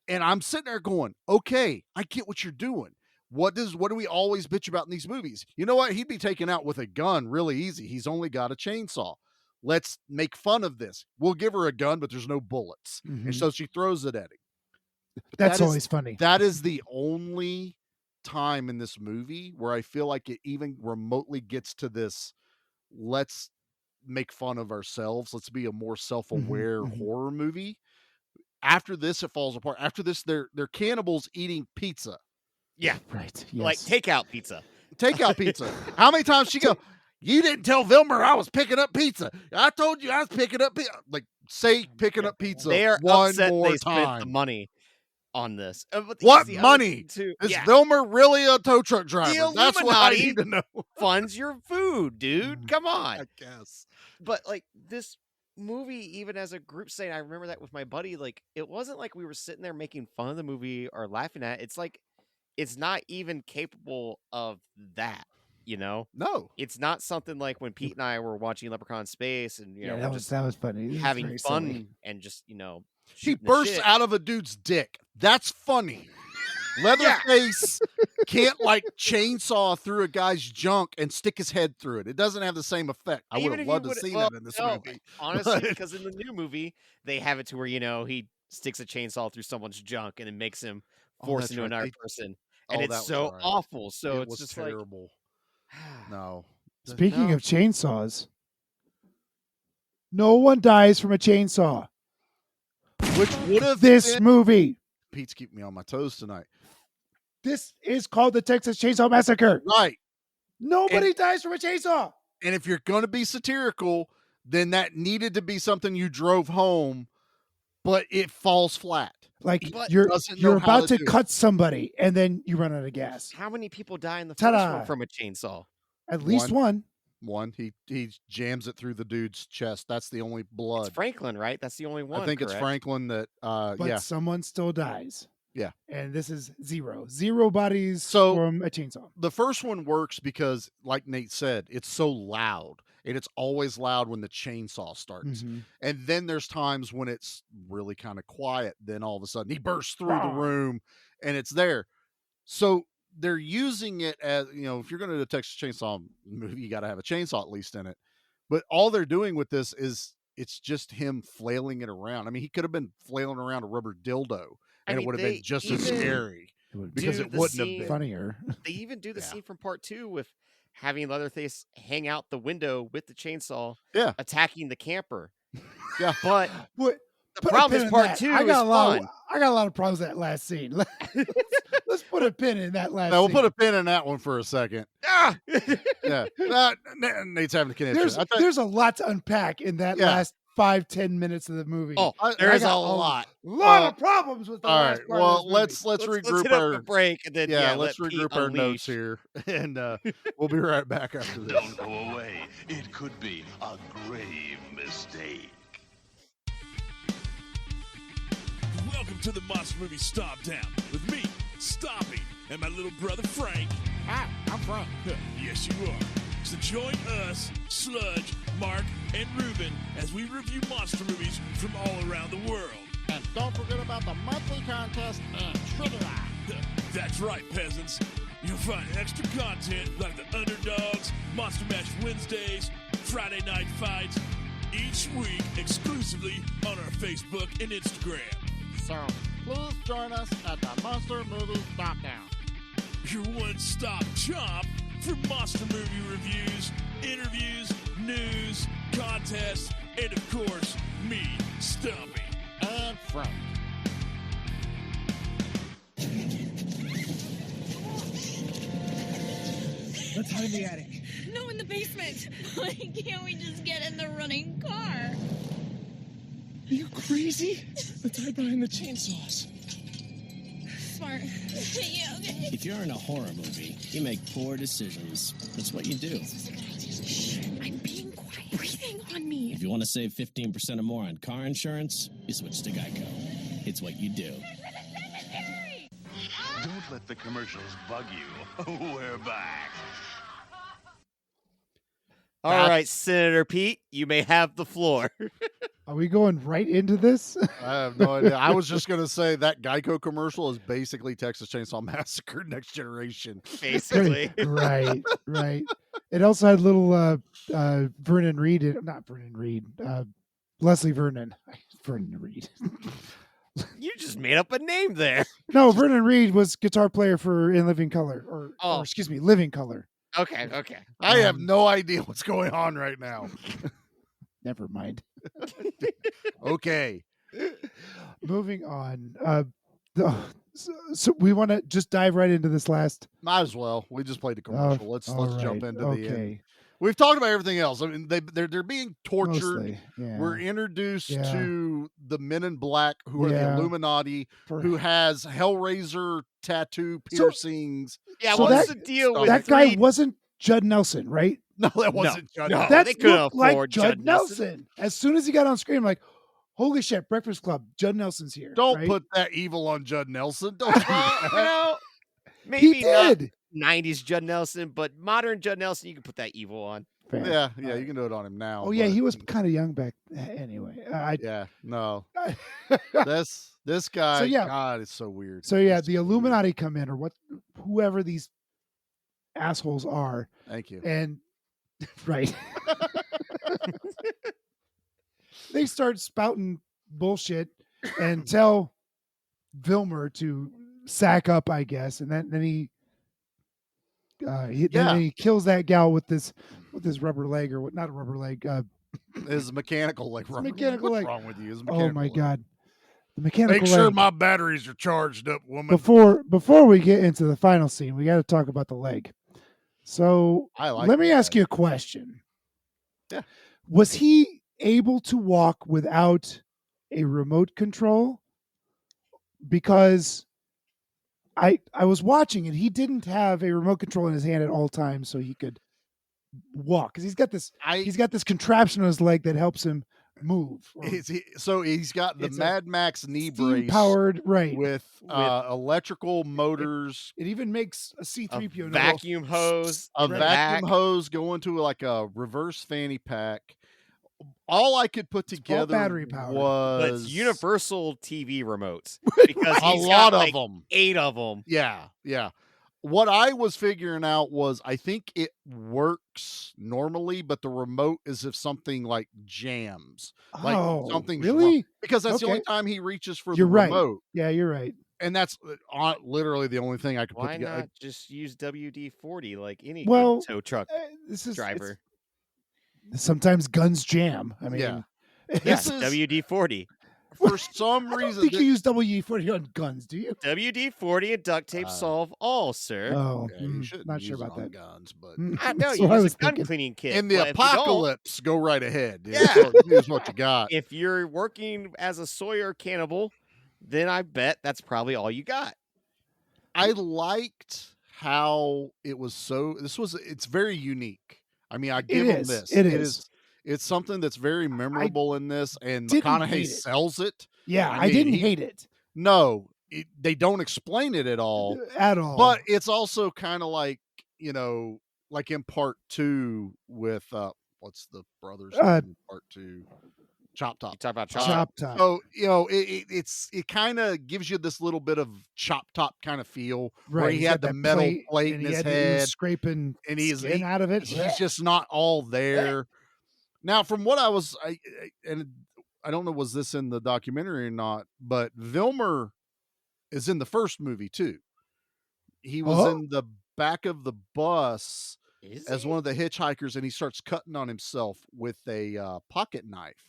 And I'm sitting there going, okay, I get what you're doing. What do we always bitch about in these movies? You know what? He'd be taken out with a gun really easy. He's only got a chainsaw. Let's make fun of this. We'll give her a gun, but there's no bullets. And Mhm. so she throws it at him. That's always funny. That is the only time in this movie where I feel like it even remotely gets to this, let's make fun of ourselves. Let's be a more self-aware Mhm. horror movie. After this, it falls apart. After this, they're cannibals eating pizza. Yeah. Right. Yes. Like takeout pizza. Takeout pizza. How many times she go, you didn't tell Vilmer I was picking up pizza. I told you I was picking up pizza. Like, say picking up pizza They are one upset more they spent the time. money on this. But What here's the other money? thing, too. Is Yeah. Vilmer really a tow truck driver? The That's what I Illuminati need to know. funds your food, dude. Come on. I guess. But like this movie, even as a group saying, I remember that with my buddy, like it wasn't like we were sitting there making fun of the movie or laughing at it. It's like it's not even capable of that, you know? No. It's not something like when Pete and I were watching Leprechaun Space and yeah, we're that was funny. This is having very fun silly. and just, He shooting the bursts shit. out of a dude's dick. That's funny. Leatherface can't like chainsaw through a guy's junk and stick his head through it. It doesn't have the same effect. I Even would if have you loved to would- see well, that in this no, movie. honestly, But- because in the new movie they have it to where he sticks a chainsaw through someone's junk and it makes him force that's into right. another person, Oh, and that it's was so right. awful. So it it's was just terrible. like, No. Speaking No. of chainsaws, no one dies from a chainsaw. Which would have This been... movie. Pete's keeping me on my toes tonight. This is called the Texas Chainsaw Massacre. Right. Nobody dies from a chainsaw. And if you're going to be satirical, then that needed to be something you drove home, but it falls flat. Like But- you're Doesn't know how about to do it. cut somebody and then you run out of gas. how many people die in the Ta-da. first one from a chainsaw? At least one. One, he jams it through the dude's chest. That's the only blood. It's Franklin, right? That's the only one. I think it's correct? Franklin that But someone still dies. Yeah. And this is zero bodies So- from a chainsaw. The first one works because, like Nate said, it's so loud. And it's always loud when the chainsaw starts. Mhm. And then there's times when it's really kind of quiet. Then all of a sudden he bursts through the Rah. room and it's there. So they're using it as, if you're going to do a Texas Chainsaw movie, you got to have a chainsaw at least in it. But all they're doing with this is it's just him flailing it around. I mean, he could have been flailing around a rubber dildo and it would have been just as scary It would because do it the wouldn't have scene- been. funnier. They even do the Yeah. scene from part 2 with having Leatherface hang out the window with the chainsaw, Yeah. attacking the camper. Yeah. But What? the Put a problem pin is in part that. 2 I is got a lot. fun. I got a lot of problems with that last scene. Let's put a pin in that last. Now, we'll scene. put a pin in that one for a second. Ah! Yeah. Nate's having a connection. There's a lot to unpack in that Yeah. last 5-10 minutes of the movie. Oh, I there's a got lot. lot uh, of problems with the all last right. part Well, of this let's movie. regroup Let's hit up our the break and then let's let Pete regroup our notes unleash. here, and we'll be right back after this. Don't go away. It could be a grave mistake. Welcome to the Monster Movie Stomp Down with me, Stompy, and my little brother Frank. Hi, I'm Frank. Yes, you are. So join us, Sludge, Mark, and Ruben as we review monster movies from all around the world. And don't forget about the monthly contest and trivia. That's right, peasants. You'll find extra content like the Underdogs, Monster Mash Wednesdays, Friday Night Fights, each week exclusively on our Facebook and Instagram. So please join us at the Monster Movie Down. Your one-stop shop for monster movie reviews, interviews, news, contests, and of course, me, Stumpy. And Frank. Let's hide in the attic. No, in the basement. Why can't we just get in the running car? Are you crazy? Let's hide behind the chainsaws. Smart. Yeah, okay. If you're in a horror movie, you make poor decisions. That's what you do. This is a good idea. Shh. I'm being quiet. Breathing on me. If you want to save 15% or more on car insurance, you switch to Geico. It's what you do. Don't let the commercials bug you. We're back. All right, Senator Pete, you may have the floor. Are we going right into this? I have no idea. I was just going to say that Geico commercial is basically Texas Chainsaw Massacre Next Generation. Basically. Right. It also had little Vernon Reed, not Vernon Reed, Leslie Vernon. Vernon Reed. You just made up a name there. No, Vernon Reed was guitar player for In Living Color, or excuse me, Living Color. Okay. I have no idea what's going on right now. Never mind. Okay. Moving on. So we want to just dive right into this last. Might as well. We just played the commercial. Let's jump into the end. Okay. We've talked about everything else. I mean, they're being tortured. Mostly, yeah. We're introduced to the Men in Black, who are the Illuminati, For- who has Hellraiser tattoo piercings. Yeah, So what's that- the deal with that guy wasn't Judd Nelson, right? No, that wasn't Judd. No. That they couldn't looked like afford Judd Judd Nelson. As soon as he got on screen, I'm like, holy shit, Breakfast Club, Judd Nelson's here. Don't right? put that evil on Judd Nelson. Don't do that. Well, maybe He not did. 90s Judd Nelson, but modern Judd Nelson, you can put that evil on. Fair. Yeah, you can do it on him now. Oh yeah, but- he was kind of young back anyway. No. This guy, So, yeah. God, it's so weird. So yeah, It's the so Illuminati come in, or whoever these assholes are, weird. Thank you. and right, they start spouting bullshit and tell Vilmer to sack up, I guess, and then he then he kills that gal with this rubber leg, or not a rubber leg. His mechanical leg. mechanical What's leg. wrong with you? His Oh mechanical my leg. god, the mechanical Make sure leg. my batteries are charged up, woman. Before we get into the final scene, we got to talk about the leg. So let me ask you a question. Yeah. Was he able to walk without a remote control? Because I was watching and he didn't have a remote control in his hand at all times, so he could walk. Because he's got this contraption on his leg that helps him move. So he's got the It's a Mad Max knee brace powered, right? with electrical motors, It even makes a C-3PO noise. Vacuum hose. a in the vacuum back. hose going to like a reverse fanny pack. All I could put all together battery powered. But was it's universal TV remotes because a he's lot got, like, of them. 8 of them. Yeah. What I was figuring out was I think it works normally, but the remote is if something like jams. Like something's wrong. really? Because that's the only Okay. time he reaches for You're the right. remote. Yeah, you're right. And that's literally the only thing I could put Why together. not just use WD-40 like any Well, good tow truck This is driver? sometimes guns jam. I mean, Yeah. Yes, This is- WD-40. For some I don't reason, think you use WD-40 on guns, do you? WD-40 and duct tape solve all, sir. Oh, you shouldn't not use sure it about on that. guns, but I know That's you what I use was a gun thinking. cleaning kit. in the but if you don't- apocalypse, go right ahead. dude. Yeah. Use what you got. If you're working as a Sawyer cannibal, then I bet that's probably all you got. I liked how it was it's very unique. I mean, I give him is. this. It is. It's something that's very memorable in this, and didn't McConaughey hate it. sells it. Yeah, I I mean, didn't he- hate it No, they don't explain it at all, at all. but it's also kind of like, like in part 2 with what's the brothers Uh, in part 2? Chop Top. You talk about Chop Top. So it kind of gives you this little bit of Chop Top kind of feel, where He's he got had the that metal plate and in he his he was head, scraping and skin out of it. he's just not all there. Now, from what and I don't know, was this in the documentary or not, but Vilmer is in the first movie too. He was in the back of the bus as one of the hitchhikers, and he starts cutting on himself with a pocket knife.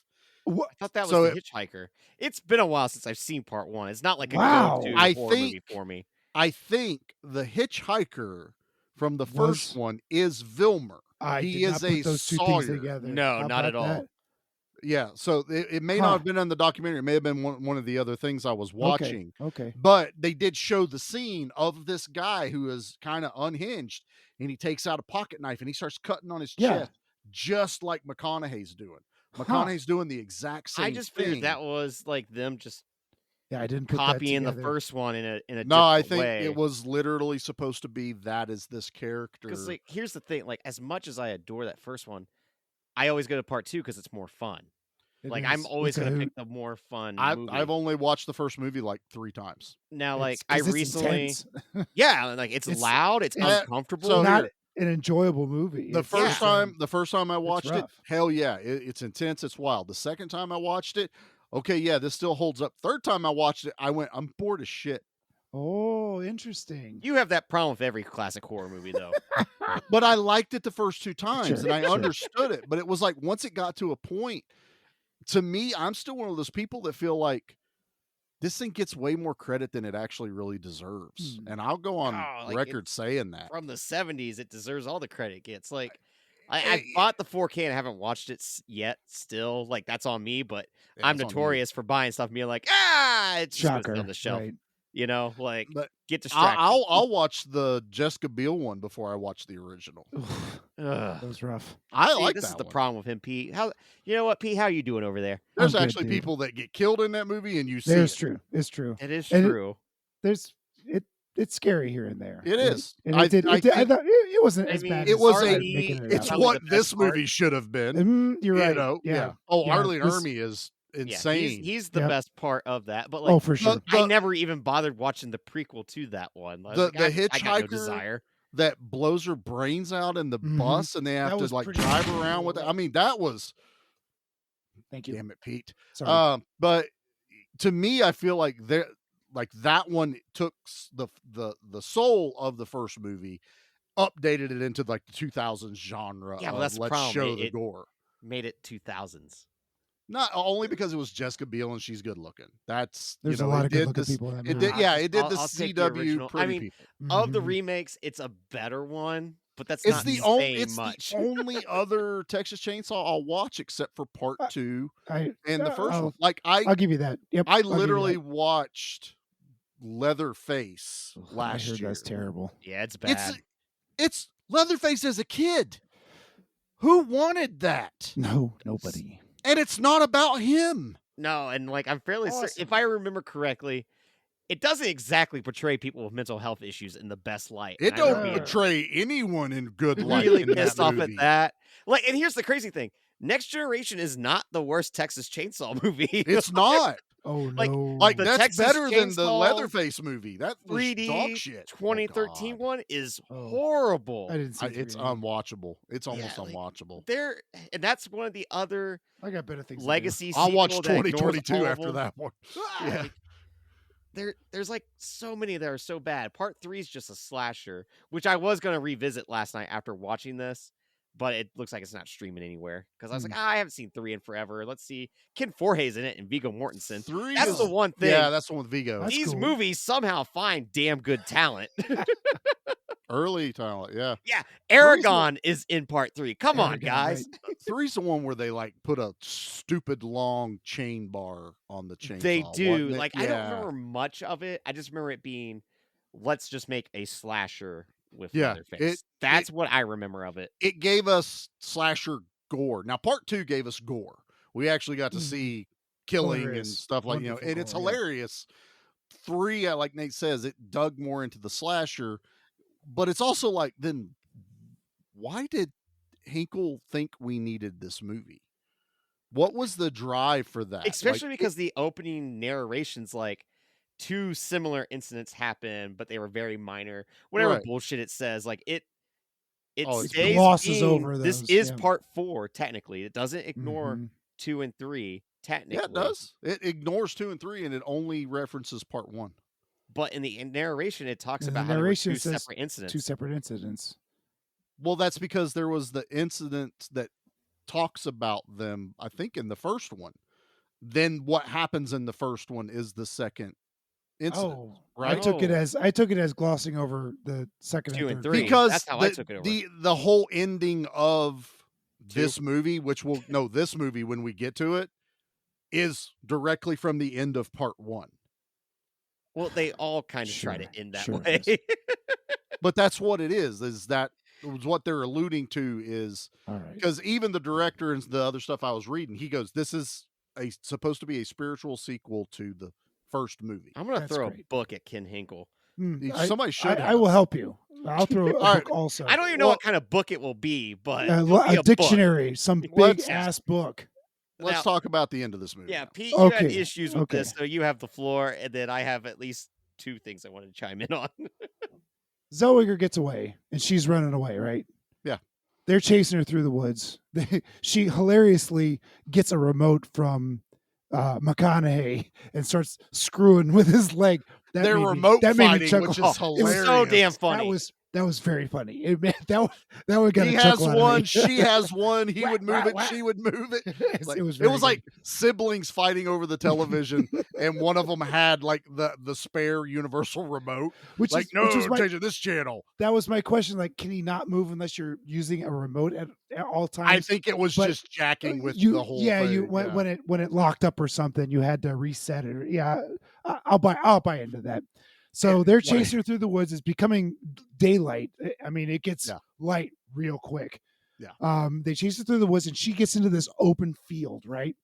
What? I thought that was So the Hitchhiker. It's been a while since I've seen part 1. It's not like a Wow. go-to I horror movie think- for me. I think the hitchhiker from the first one is Vilmer. I He did not is put a those two Sawyer. things together. No, How not about at all. that? Yeah, so it may Huh. not have been in the documentary. It may have been one of the other things I was watching. Okay. But they did show the scene of this guy who is kind of unhinged, and he takes out a pocket knife and he starts cutting on his Yeah. chest, just like McConaughey's doing. Huh. McConaughey's doing the exact same I just thing. figured that was like them just Yeah, I didn't put copying that the together. first one in a No, different I think way. it was literally supposed to be that is this character. Because like here's the thing, like as much as I adore that first one, I always go to part 2 because it's more fun. It Like is. I'm always It's a gonna hoot. pick the more fun movie. I've only watched the first movie like 3 times. Now, like It's- I 'cause it's recently, intense. yeah, like it's loud, it's Yeah, uncomfortable. so not here- an enjoyable movie. The It's- first it's, time, I watched it, rough. hell yeah, it's intense, it's wild. The second time I watched it, okay, yeah, this still holds up. Third time I watched it, I went, I'm bored as shit. Oh, interesting. You have that problem with every classic horror movie, though. But I liked it the first 2 times, Sure, and I sure. understood it. But it was like once it got to a point, to me, I'm still one of those people that feel like this thing gets way more credit than it actually really deserves. And I'll go on Oh, like, record saying that. From the 70s, it deserves all the credit it gets. Like, I Eh, bought the 4K and I haven't watched it yet. Still, like that's on me. But Yeah, I'm it's on you. notorious for buying stuff and being like, it's just gonna sit Shocker. on the shelf. Right. You know, like But get distracted. I'll watch the Jessica Biel one before I watch the original. Oof, Ugh. that was rough. I See, like this that is the one. problem with him, Pete. How you know what, Pete? How you doing over there? There's I'm good, actually dude. people that get killed in that movie, and you see There's it. true. It's true. It is And true. It's scary here and there. It is. And I it did. think I thought it wasn't I as mean, bad. it as was I'm a- making it It's out. probably what the this best part. movie should have been. You're You right. know? Yeah. Oh, Yeah, Arlie this- Ermy is Yeah, insane. he's the Yep. best part of that. But like, Oh, for sure. I never even bothered watching the prequel to that one. I was The- like, the I got no hitchhiker desire. that blows her brains out in the Mhm. bus, and they have That to was like pretty drive cool. around with it. I mean, that was Thank you. damn it, Pete. Sorry. But to me, I feel like that one took the soul of the first movie, updated it into like the 2000s genre. Yeah, well, of that's the let's problem. show the It- gore. Made it 2000s. Not only because it was Jessica Biel and she's good looking. That's There's you know, a lot it of did good-looking this- people in that It movie. did, yeah, it did I'll the take the CW original. I pretty mean, people. Of the Mhm. remakes, it's a better one, but that's It's not the saying it's much. the only other Texas Chainsaw I'll watch except for part 2 I and the first I'll, one. Like I'll give you that. Yep. I I'll give you literally that. watched Leatherface Ugh, last I heard year. that's terrible. Yeah, it's bad. It's Leatherface as a kid. Who wanted that? No, nobody. And it's not about him. No, and like I'm fairly certain, Awesome. if I remember correctly, it doesn't exactly portray people with mental health issues in the best light. It and I remember don't being portray anyone in good light. really in that pissed off at movie. that. Like, and here's the crazy thing: Next Generation is not the worst Texas Chainsaw movie. It's not. Oh Like- no. Like The that's Texas better than the Chainsaw Leatherface movie. That was 3D dog shit. 2013 Oh, God. one is Oh. horrible. I didn't see. It's 3D. unwatchable. It's almost Yeah, like, unwatchable. There, and that's one of the other I got better things. to do. legacy. I'll watch sequel that ignores 2022 all of after them. that one. Yeah. Like, there's like so many that are so bad. Part 3 is just a slasher, which I was gonna revisit last night after watching this, but it looks like it's not streaming anywhere because I was like, I haven't seen 3 in forever. Let's see. Ken Forhe's in it and Viggo Mortensen. 3 That's is- the one thing. Yeah, that's the one with Vigo. That's These cool. movies somehow find damn good talent. Early talent, yeah. Yeah, Aragon is in part 3. Come on, Aragon, guys. right. 3's the one where they like put a stupid long chain bar on the chainsaw. They do. wasn't it? Like, I don't Yeah. remember much of it. I just remember it being, let's just make a slasher with Yeah, Leatherface. That's what I remember of it. It gave us slasher gore. Now, part 2 gave us gore. We actually got to Mhm. see killing and Hilarious. stuff like, Wonderful and it's gore, yeah. hilarious. 3, like Nate says, it dug more into the slasher, but it's also like, then why did Hinkle think we needed this movie? What was the drive for that? Especially because the opening narration's like 2 similar incidents happen, but they were very minor. Whatever Right. bullshit it says, like it Oh, it's stays glosses being, over this those, is yeah. part 4 technically. It doesn't ignore Mhm. 2 and 3 technically. Yeah, it does. It ignores 2 and 3, and it only references part 1. But in the narration, it talks And about the how there were narration 2 says separate incidents. 2 separate incidents. Well, that's because there was the incident that talks about them, I think, in the first one. Then what happens in the first one is the second incident, Oh, right? I took it as glossing over the second 2 and and third. 3. Because That's how I took it over. the whole ending of 2? this movie, this movie when we get to it, is directly from the end of part 1. Well, they all kind of try to Sure, end that sure way. it But that's what it is that was what they're alluding to is All right. because even the director and the other stuff I was reading, he goes, this is supposed to be a spiritual sequel to the first movie. I'm gonna That's throw great. a book at Ken Hinkle. Somebody should I will help you. I'll throw a All right. book also. I don't even know what kind of book it will be, but a, it'll be a book. dictionary, some big Let's- ass book. Let's Now- talk about the end of this movie. Yeah, now. Pete, you had Okay, issues with this, okay. so you have the floor, and then I have at least 2 things I wanted to chime in on. Zellweger gets away, and she's running away, right? Yeah. They're chasing her through the woods. She hilariously gets a remote from McConaughey and starts screwing with his leg. They're made me- remote that made me fighting, chuckle. which is It was hilarious. so damn funny. That was very funny. That would get He a has chuckle out of one, me. she has one. He Whack, would move whack, it, whack. she would move it. It was It very was good. like siblings fighting over the television, and one of them had like the spare universal remote. which Like, is no, which is I'm my, changing this channel. that was my question. Like, can he not move unless you're using a remote at all times? I think it was But just jacking with you, the whole yeah, thing. you when it locked up or something, you had to reset it. Yeah, I'll buy into that. So they're chasing her through the woods. It's becoming daylight. I mean, it gets light real quick. Yeah. They chase her through the woods, and she gets into this open field, right?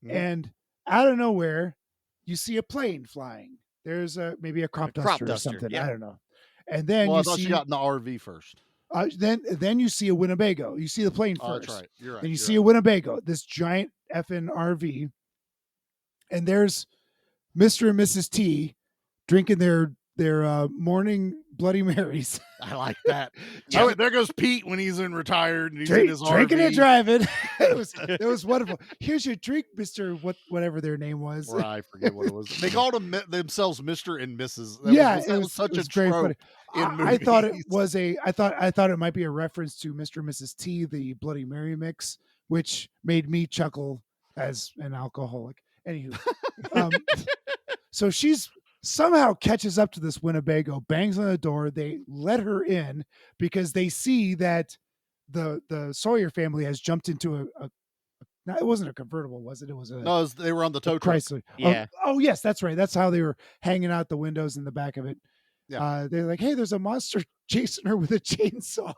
Mhm. And out of nowhere, you see a plane flying. There's maybe a crop duster or duster, something. yeah. I don't know. And then Well, I you thought see she got in the RV first. then you see a Winnebago. You see the plane Oh, first. that's right. You're right. And you you're see a Winnebago, this giant effing RV, and there's Mr. and Mrs. T drinking their morning Bloody Marys. I like that. Yeah. Oh, there goes Pete when he's in retired and he's in his Drinking RV. and driving. it was wonderful. Here's your drink, Mr. Whatever their name was. Well, I forget what it was. They called themselves Mr. and Mrs. That was such it was a very trope funny. in I thought it movies. was I thought it might be a reference to Mr. and Mrs. T, the Bloody Mary mix, which made me chuckle as an alcoholic. Anywho, so she's somehow catches up to this Winnebago, bangs on the door. They let her in because they see that the Sawyer family has jumped into a no, it wasn't a convertible, was it? It was a No, they were on the tow truck. Chrysler. Yeah. Oh, yes, that's right. That's how they were hanging out the windows in the back of it. Yeah. They're like, hey, there's a monster chasing her with a chainsaw.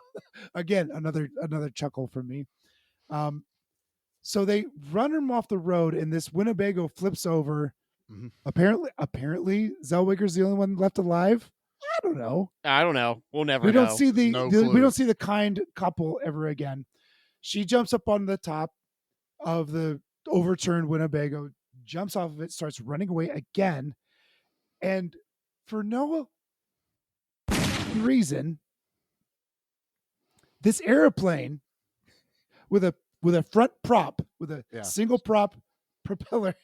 Again, another chuckle from me. So they run him off the road, and this Winnebago flips over. Mhm. Apparently, Zellweger's the only one left alive. I don't know. I don't know. We'll never We know. don't see No we clue. don't see the kind couple ever again. She jumps up on the top of the overturned Winnebago, jumps off of it, starts running away again, and for no reason, this airplane with a front prop, with a Yeah. single prop propeller,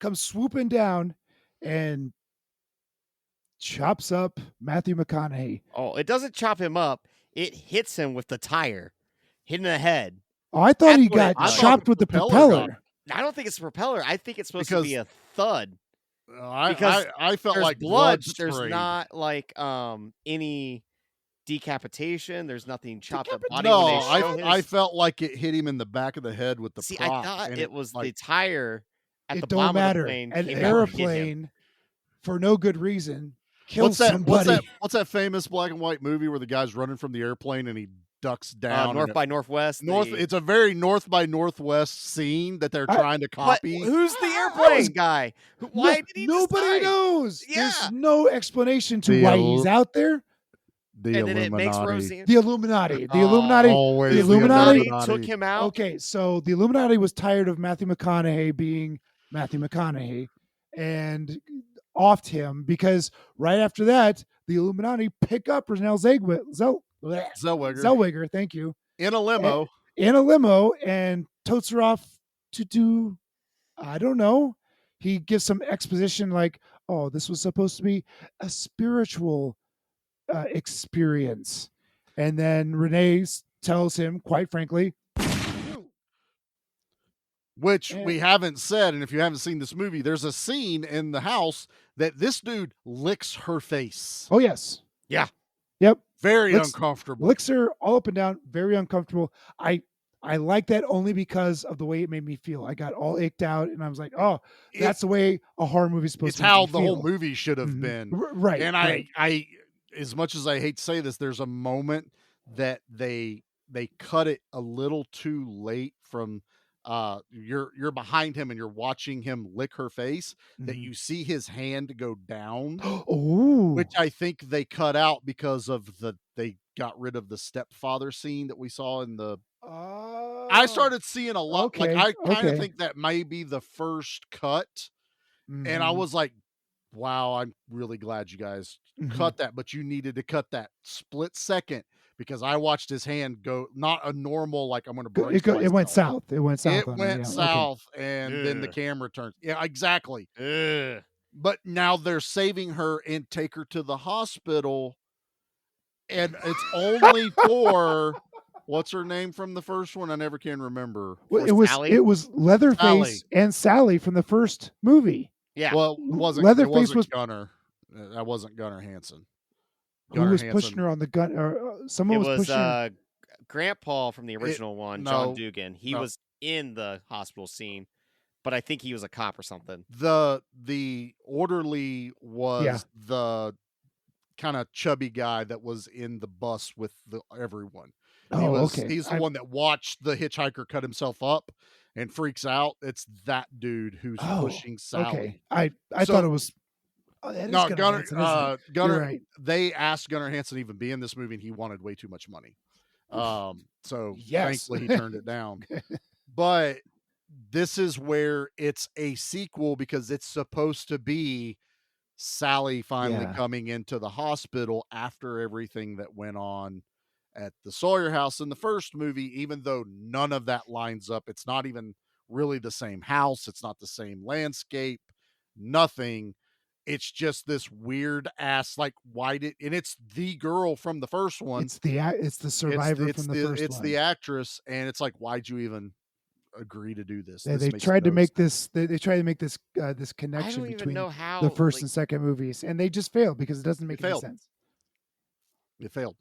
comes swooping down and chops up Matthew McConaughey. Oh, it doesn't chop him up. It hits him with the tire, hitting the head. Oh, I thought That's he what got it does. chopped with the Propeller propeller. got- I don't think it's a propeller. I think it's supposed to Because- be a thud. I felt There's like blood, blood but there's sprayed. not like any decapitation. There's nothing chopped up body. No, when they show I his- felt like it hit him in the back of the head with the See, prop. I thought and it was the like, tire at It the don't bottom matter. of the plane. An came out and hit him. airplane, for no good reason, kills somebody. What's that famous black and white movie where the guy's running from the airplane and he ducks down? North and by Northwest. It's a very North by Northwest scene that they're trying to But copy. who's the airplane guy? Why did he Nobody decide? knows. Yeah. There's no explanation to The why al- he's out there. The and then it makes Illuminati. Roseanne. The Illuminati. The Illuminati. Always the the Illuminati. Illuminati. Took him out. Okay, so the Illuminati was tired of Matthew McConaughey being Matthew McConaughey and offed him because right after that, the Illuminati pick up Renelle Zellweger, thank you, In a limo. in a limo and totes her off to do, I don't know. He gives some exposition like, oh, this was supposed to be a spiritual experience. And then Renee tells him, quite frankly, Which we haven't said, and if you haven't seen this movie, there's a scene in the house that this dude licks her face. oh, yes. Yeah. Yep. Very Licks- uncomfortable. Licks her all up and down, very uncomfortable. I like that only because of the way it made me feel. I got all ached out, and I was like, "Oh, that's the way a horror movie's supposed It's to." It's how the whole movie should have Mhm. been, Right? And right. I, as much as I hate to say this, there's a moment that they cut it a little too late from. You're behind him and you're watching him lick her face. That Mhm. you see his hand go down, Oh, which I think they cut out because of they got rid of the stepfather scene that we saw in the. I started seeing a lot. Okay, Like I kind of okay. think that may be the first cut, and I Mhm. was like, "Wow, I'm really glad you guys Mhm. cut that." But you needed to cut that split second because I watched his hand go not a normal like I'm going to brace It went myself. south. It went south. It on her, went yeah, okay. south, and then the Ugh. camera turns. Yeah, exactly. Ugh. But now they're saving her and take her to the hospital, and it's only for what's her name from the first one? I never can remember. Well, For Sally? it was Leatherface Sally. and Sally from the first movie. Yeah. Well, it wasn't Leatherface was Gunnar. That wasn't Gunnar Hansen. who was pushing her on the gun, or someone it was was pushing. Grandpa from the original one, no, John Dugan. He no. was in the hospital scene, but I think he was a cop or something. The orderly was Yeah. the kind of chubby guy that was in the bus with everyone. Oh, okay. He's the one that watched the hitchhiker cut himself up and freaks out. It's that dude who's pushing Sally. Okay. I So- thought it was. Oh, that is No, Gunnar Hansen, isn't it? You're Gunnar. right. They asked Gunnar Hansen to even be in this movie, and he wanted way too much money. So Yes. thankfully he turned it down. But this is where it's a sequel because it's supposed to be Sally finally Yeah. coming into the hospital after everything that went on at the Sawyer house in the first movie, even though none of that lines up. It's not even really the same house. It's not the same landscape, nothing. It's just this weird ass, like, and it's the girl from the first one. It's the survivor It's from the first it's one. the actress, and it's like, why'd you even agree to do this? They This makes tried to no make sense. this. They tried to make this this I connection don't even between know how the first like, and second movies, and they just failed because it doesn't make any failed. sense. It failed.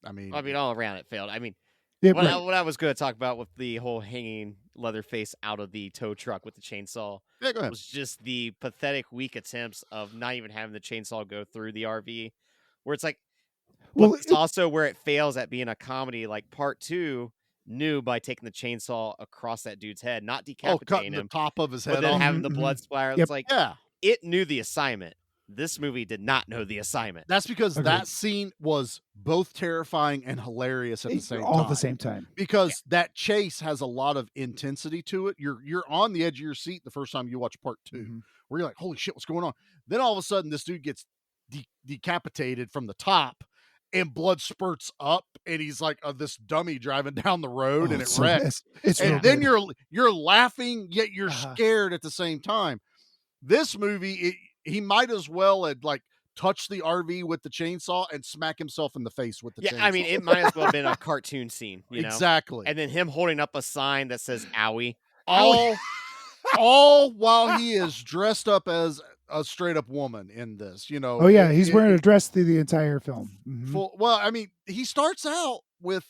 I mean, all around it failed. I mean, Yeah, what, right. what I was going to talk about with the whole hanging Leatherface out of the tow truck with the chainsaw yeah, go ahead. was just the pathetic, weak attempts of not even having the chainsaw go through the RV, where it's like, Well, it's also where it fails at being a comedy. Like part 2 knew by taking the chainsaw across that dude's head, not Oh, decapitating cutting the him, top of his but head then off. having the Mhm, blood splatter. Yep. It's like, Yeah, it knew the assignment. This movie did not know the assignment. that's because Agreed. that scene was both terrifying and hilarious at the same all time. at the same time. Because that chase has a lot of intensity to it. You're on the edge of your seat the first time you watch part 2, Mhm. where you're like, holy shit, what's going on? Then all of a sudden, this dude gets decapitated from the top, and blood spurts up, and he's like this dummy driving down the road, Oh, and it it's so- wrecks. It's real And then good. you're laughing, yet you're Uh-huh. scared at the same time. This movie, he might as well had like touched the RV with the chainsaw and smack himself in the face with the chainsaw. I mean, it might as well have been a cartoon scene, you know? Exactly. And then him holding up a sign that says "Owie." all while he is dressed up as a straight up woman in this, Oh yeah, he's wearing a dress through the entire film. Mhm. well, I mean, he starts out with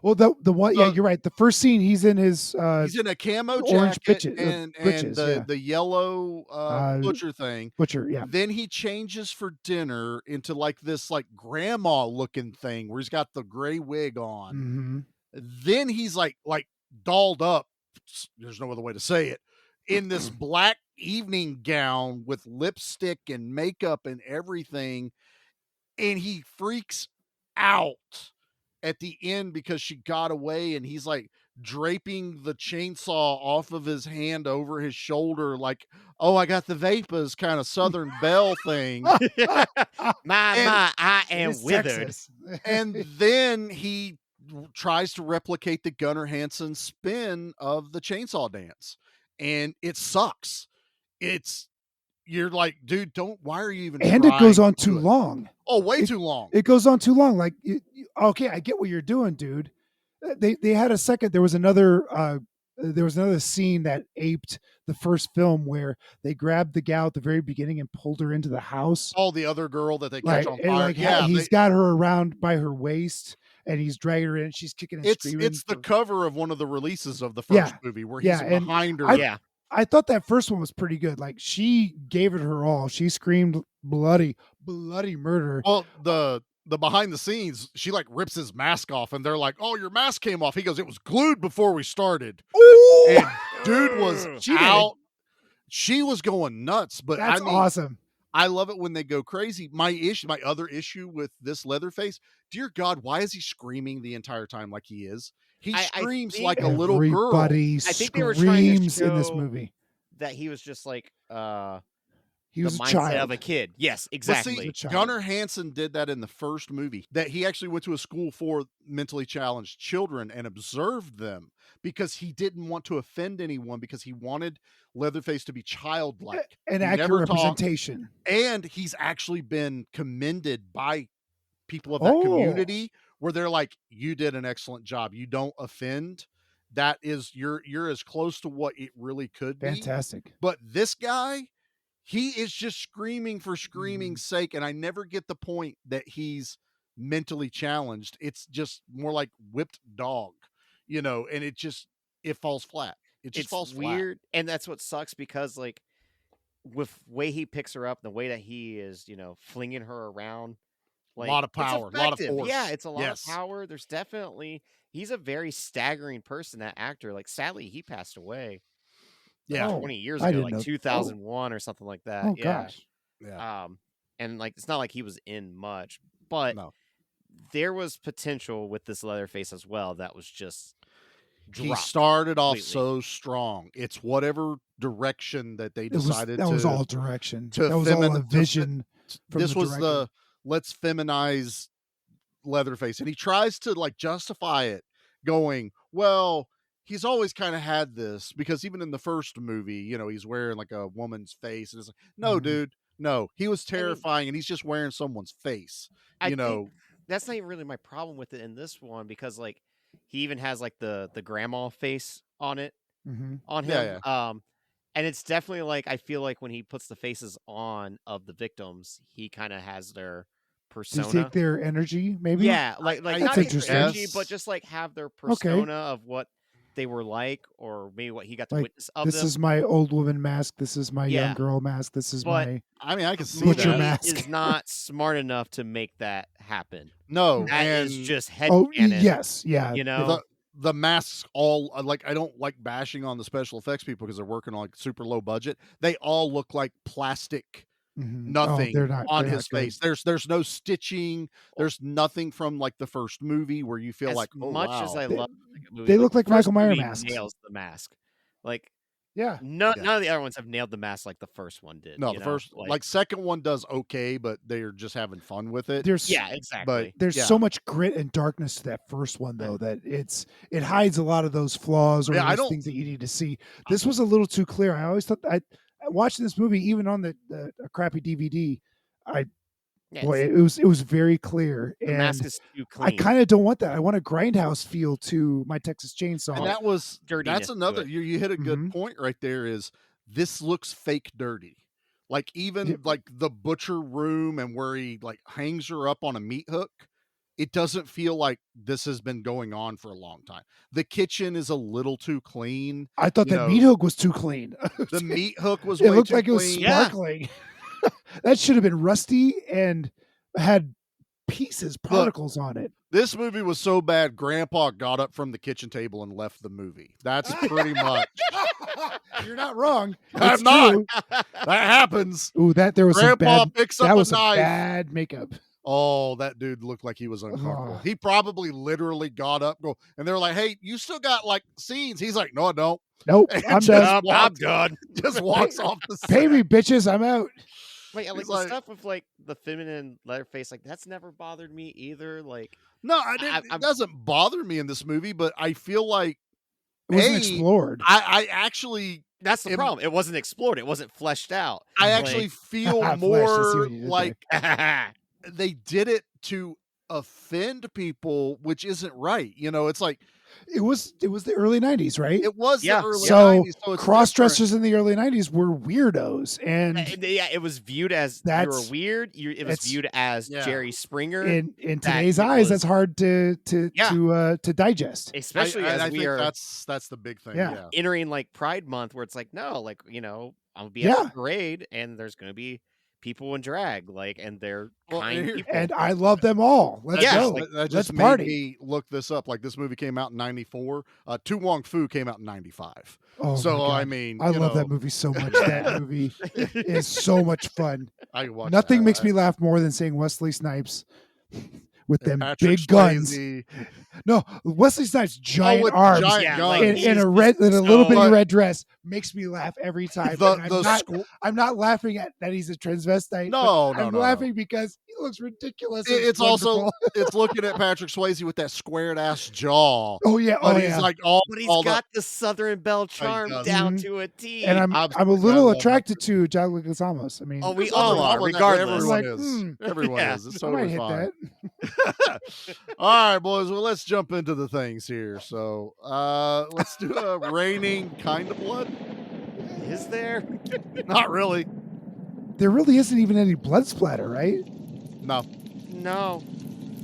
Well, the one, yeah, So- you're right. The first scene, he's in his he's in a camo orange jacket britches, yeah. the yellow butcher thing. butcher. Yeah, Then he changes for dinner into like this like grandma looking thing where he's got the gray wig on. hmm Then he's like dolled up. There's no other way to say it. In this black evening gown with lipstick and makeup and everything. And he freaks out at the end because she got away, and he's like draping the chainsaw off of his hand over his shoulder, like, oh, I got the vapors kind of Southern Belle thing. I am It's withered. Texas. And then he tries to replicate the Gunnar Hansen spin of the chainsaw dance, and it sucks. You're like, dude, why are you even And it goes trying on to too do it? long. Oh, way too long. It goes on too long. Like, okay, I get what you're doing, dude. They had a second. There was another scene that aped the first film where they grabbed the gal at the very beginning and pulled her into the house. Oh, the other girl that they catch on fire. He's got her around by her waist and he's dragging her in. She's kicking and screaming. It's the cover of one of the releases of the first movie where he's behind her. I thought that first one was pretty good. Like, she gave it her all. She screamed bloody murder. Well, the behind the scenes, she like rips his mask off, and they're like, "Oh, your mask came off." He goes, "It was glued before we started." Ooh! And dude was out. She was going nuts. But that's awesome. I love it when they go crazy. My other issue with this Leatherface, dear God, why is he screaming the entire time like he is? He screams like a little girl. Everybody screams in this movie. That he was just like he was the a mindset child. of a kid. Yes, exactly. Well, see, Gunnar Hansen did that in the first movie. That he actually went to a school for mentally challenged children and observed them because he didn't want to offend anyone, because he wanted Leatherface to be childlike. An accurate representation. And he's actually been commended by people of that community where they're like, you did an excellent job. You don't offend. That is, you're as close to what it really could be. Fantastic. But this guy, he is just screaming for screaming's sake, and I never get the point that he's mentally challenged. It's just more like whipped dog, and it falls flat. It falls weird, flat. and that's what sucks, because like with the way he picks her up, the way that he is, flinging her around, like, a lot of power, a lot of force. Yeah, it's a lot of power. There's definitely, he's a very staggering person, that actor. Like, sadly, he passed away. Yeah, 20 years ago, like 2001 or something like that. Oh gosh. Yeah. And like, it's not like he was in much, but there was potential with this Leatherface as well. That was just he started off so strong. It's whatever direction that they decided that was all direction. That was all a vision. This was the let's feminize Leatherface, and he tries to like justify it, going, well, he's always kind of had this, because even in the first movie, he's wearing like a woman's face, and it's like, no, dude, no, he was terrifying, and he's just wearing someone's face. I think that's not even really my problem with it in this one, because like he even has like the grandma face on it, on him. Yeah. And it's definitely like, I feel like when he puts the faces on of the victims, he kind of has their persona. To take their energy, maybe. Yeah, like not take their energy, but just like have their persona of what they were like, or maybe what he got to witness of this them. is my old woman mask. This is my young girl mask. This is my. I mean, I can see butcher that. mask. Is not smart enough to make that happen. No, that and is just head. Yes, yeah. The masks all, like, I don't like bashing on the special effects people because they're working on like super low budget. They all look like plastic. Nothing on his face. There's no stitching. There's nothing from like the first movie where you feel as like, much as I love the movie, they look like first Michael Myers movie masks. Nails the mask, like none of the other ones have nailed the mask like the first one did. No, the first, like second one does okay, but they're just having fun with it. Exactly. But there's so much grit and darkness to that first one, though, that it hides a lot of those flaws or those things that you need to see. This was a little too clear. I always thought watching this movie, even on the crappy DVD, it was very clear. The and mask is too clean. I kind of don't want that. I want a grindhouse feel to my Texas Chainsaw. And that's another. You hit a good point right there. Is this looks fake dirty? Like even like the butcher room and where he like hangs her up on a meat hook. It doesn't feel like this has been going on for a long time. The kitchen is a little too clean. I thought that meat hook was too clean. The meat hook was. It way looked too like clean. It was sparkling. That should have been rusty and had particles on it. This movie was so bad, Grandpa got up from the kitchen table and left the movie. That's pretty much. You're not wrong. I'm It's not. true. That happens. Ooh, there was Grandpa some bad. picks up That was a knife. some bad makeup. Oh, that dude looked like he was uncomfortable. He probably literally got up, and they're like, "Hey, you still got like scenes?" He's like, "No, I don't." Nope, And I'm just done. I'm done. Just walks off the set. Pay me, bitches. I'm out. Wait, like He's the like- stuff with like the feminine Leatherface, like that's never bothered me either. Like, No, I didn't. It doesn't bother me in this movie, but I feel like It wasn't A, explored. I actually, that's the problem. It wasn't explored. It wasn't fleshed out. I actually feel Flesh, I see more what you did like Like, they did it to offend people, which isn't right. You know, it's like It was the early 90s, right? it was Yeah. the early So 90s, so it's cross different. dressers in the early 90s were weirdos, and yeah, it was viewed as you were That's- weird. It was it's- viewed as Yeah. Jerry Springer, in that today's it eyes, was- that's hard to digest. especially I as think we are that's the big thing. Yeah. Yeah. entering like Pride Month, where it's like, no, like I'm gonna be Yeah. at the parade, and there's gonna be people in drag, like, and they're Well, kind here- people. And I love them all. Let's Yeah, go. like, That Let's just party. made me look this up. Like this movie came out in '94. Tu Wong Fu came out in '95. Oh, So my God. I mean, I you love that know, movie so much. That movie is so much fun. I can watch Nothing that. makes me laugh more than seeing Wesley Snipes with them Patrick big guns. Swayze. No, Wesley Snipes' giant with arms giant Yeah, guns. like, in he's a red, in a just little so- bitty But- red dress makes me laugh every time. The- And the squ- I'm not laughing at that he's a transvestite. No, but no, I'm no, laughing because he looks ridiculous. It's also wonderful. it's looking at Patrick Swayze with that squared ass jaw. Oh yeah, But oh he's yeah. like all, But he's all got the Southern Belle he charm does. down Mhm. to a T. And I'm a Absolutely, I little love that attracted to John Leguizamo. I mean, Oh, we There's all nothing are, wrong with that. regardless. Everyone Like, is. Everyone Yeah. is. It's I might totally hit fine. that. All right, boys. Well, let's jump into the things here. So, let's do a raining kind of blood. Is there? Not really. There really isn't even any blood splatter, right? No, No.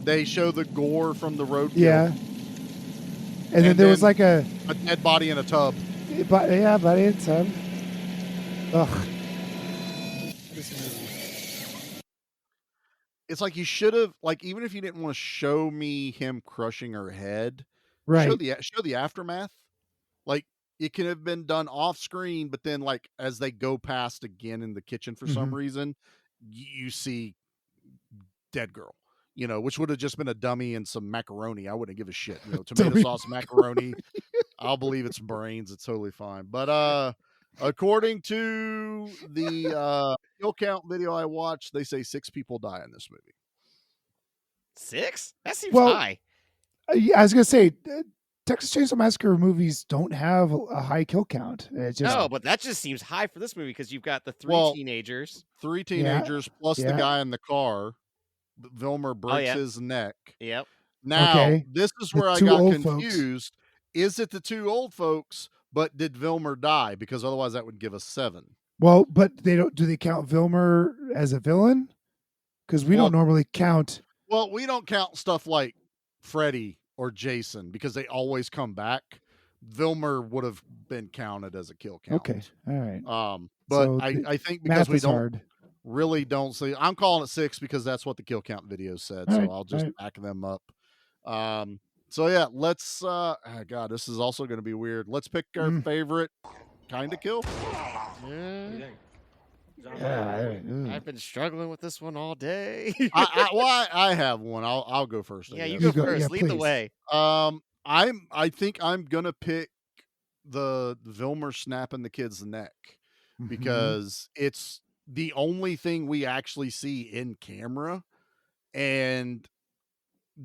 they show the gore from the roadkill. Yeah. And then there was then- like a, dead body in a tub. but yeah, buddy, it's Ugh. It's like you should have, like, even if you didn't want to show me him crushing her head, Right. show the aftermath. Like it could have been done off screen, but then like as they go past again in the kitchen for some Mhm. reason, you see dead girl. You know, which would have just been a dummy and some macaroni. I wouldn't give a shit. You know, tomato Dummy sauce, macaroni. I'll believe it's brains. It's totally fine. But according to the kill count video I watched, they say 6 people die in this movie. 6? That seems Well, high. Yeah, I was gonna say, Texas Chainsaw Massacre movies don't have a high kill count. It's just No, but that just seems high for this movie because you've got the 3 Well, teenagers. 3 teenagers plus the yeah. guy in the car. Vilmer breaks yeah. his neck. Yep. Now, Okay. this is The where I 2 got old folks. confused. Is it the 2 old folks, but did Vilmer die? Because otherwise that would give us 7. well, but they don't. Do they count Vilmer as a villain? Because we Well- don't normally count. Well, we don't count stuff like Freddy or Jason because they always come back. Vilmer would have been counted as a kill count. Okay, all right. But So I think because Math we is don't hard. really don't see, I'm calling it 6 because that's what the kill count video said. All So right, I'll just all back them up. So yeah, let's God, this is also going to be weird. Let's pick our favorite kind of kill. Yeah, I've been struggling with this one all day. I have one. I'll go first. I Yeah, you guess. go go- first. yeah, Lead the please. way. I think I'm gonna pick the Vilmer snapping the kid's neck Mhm. because it's the only thing we actually see in camera, and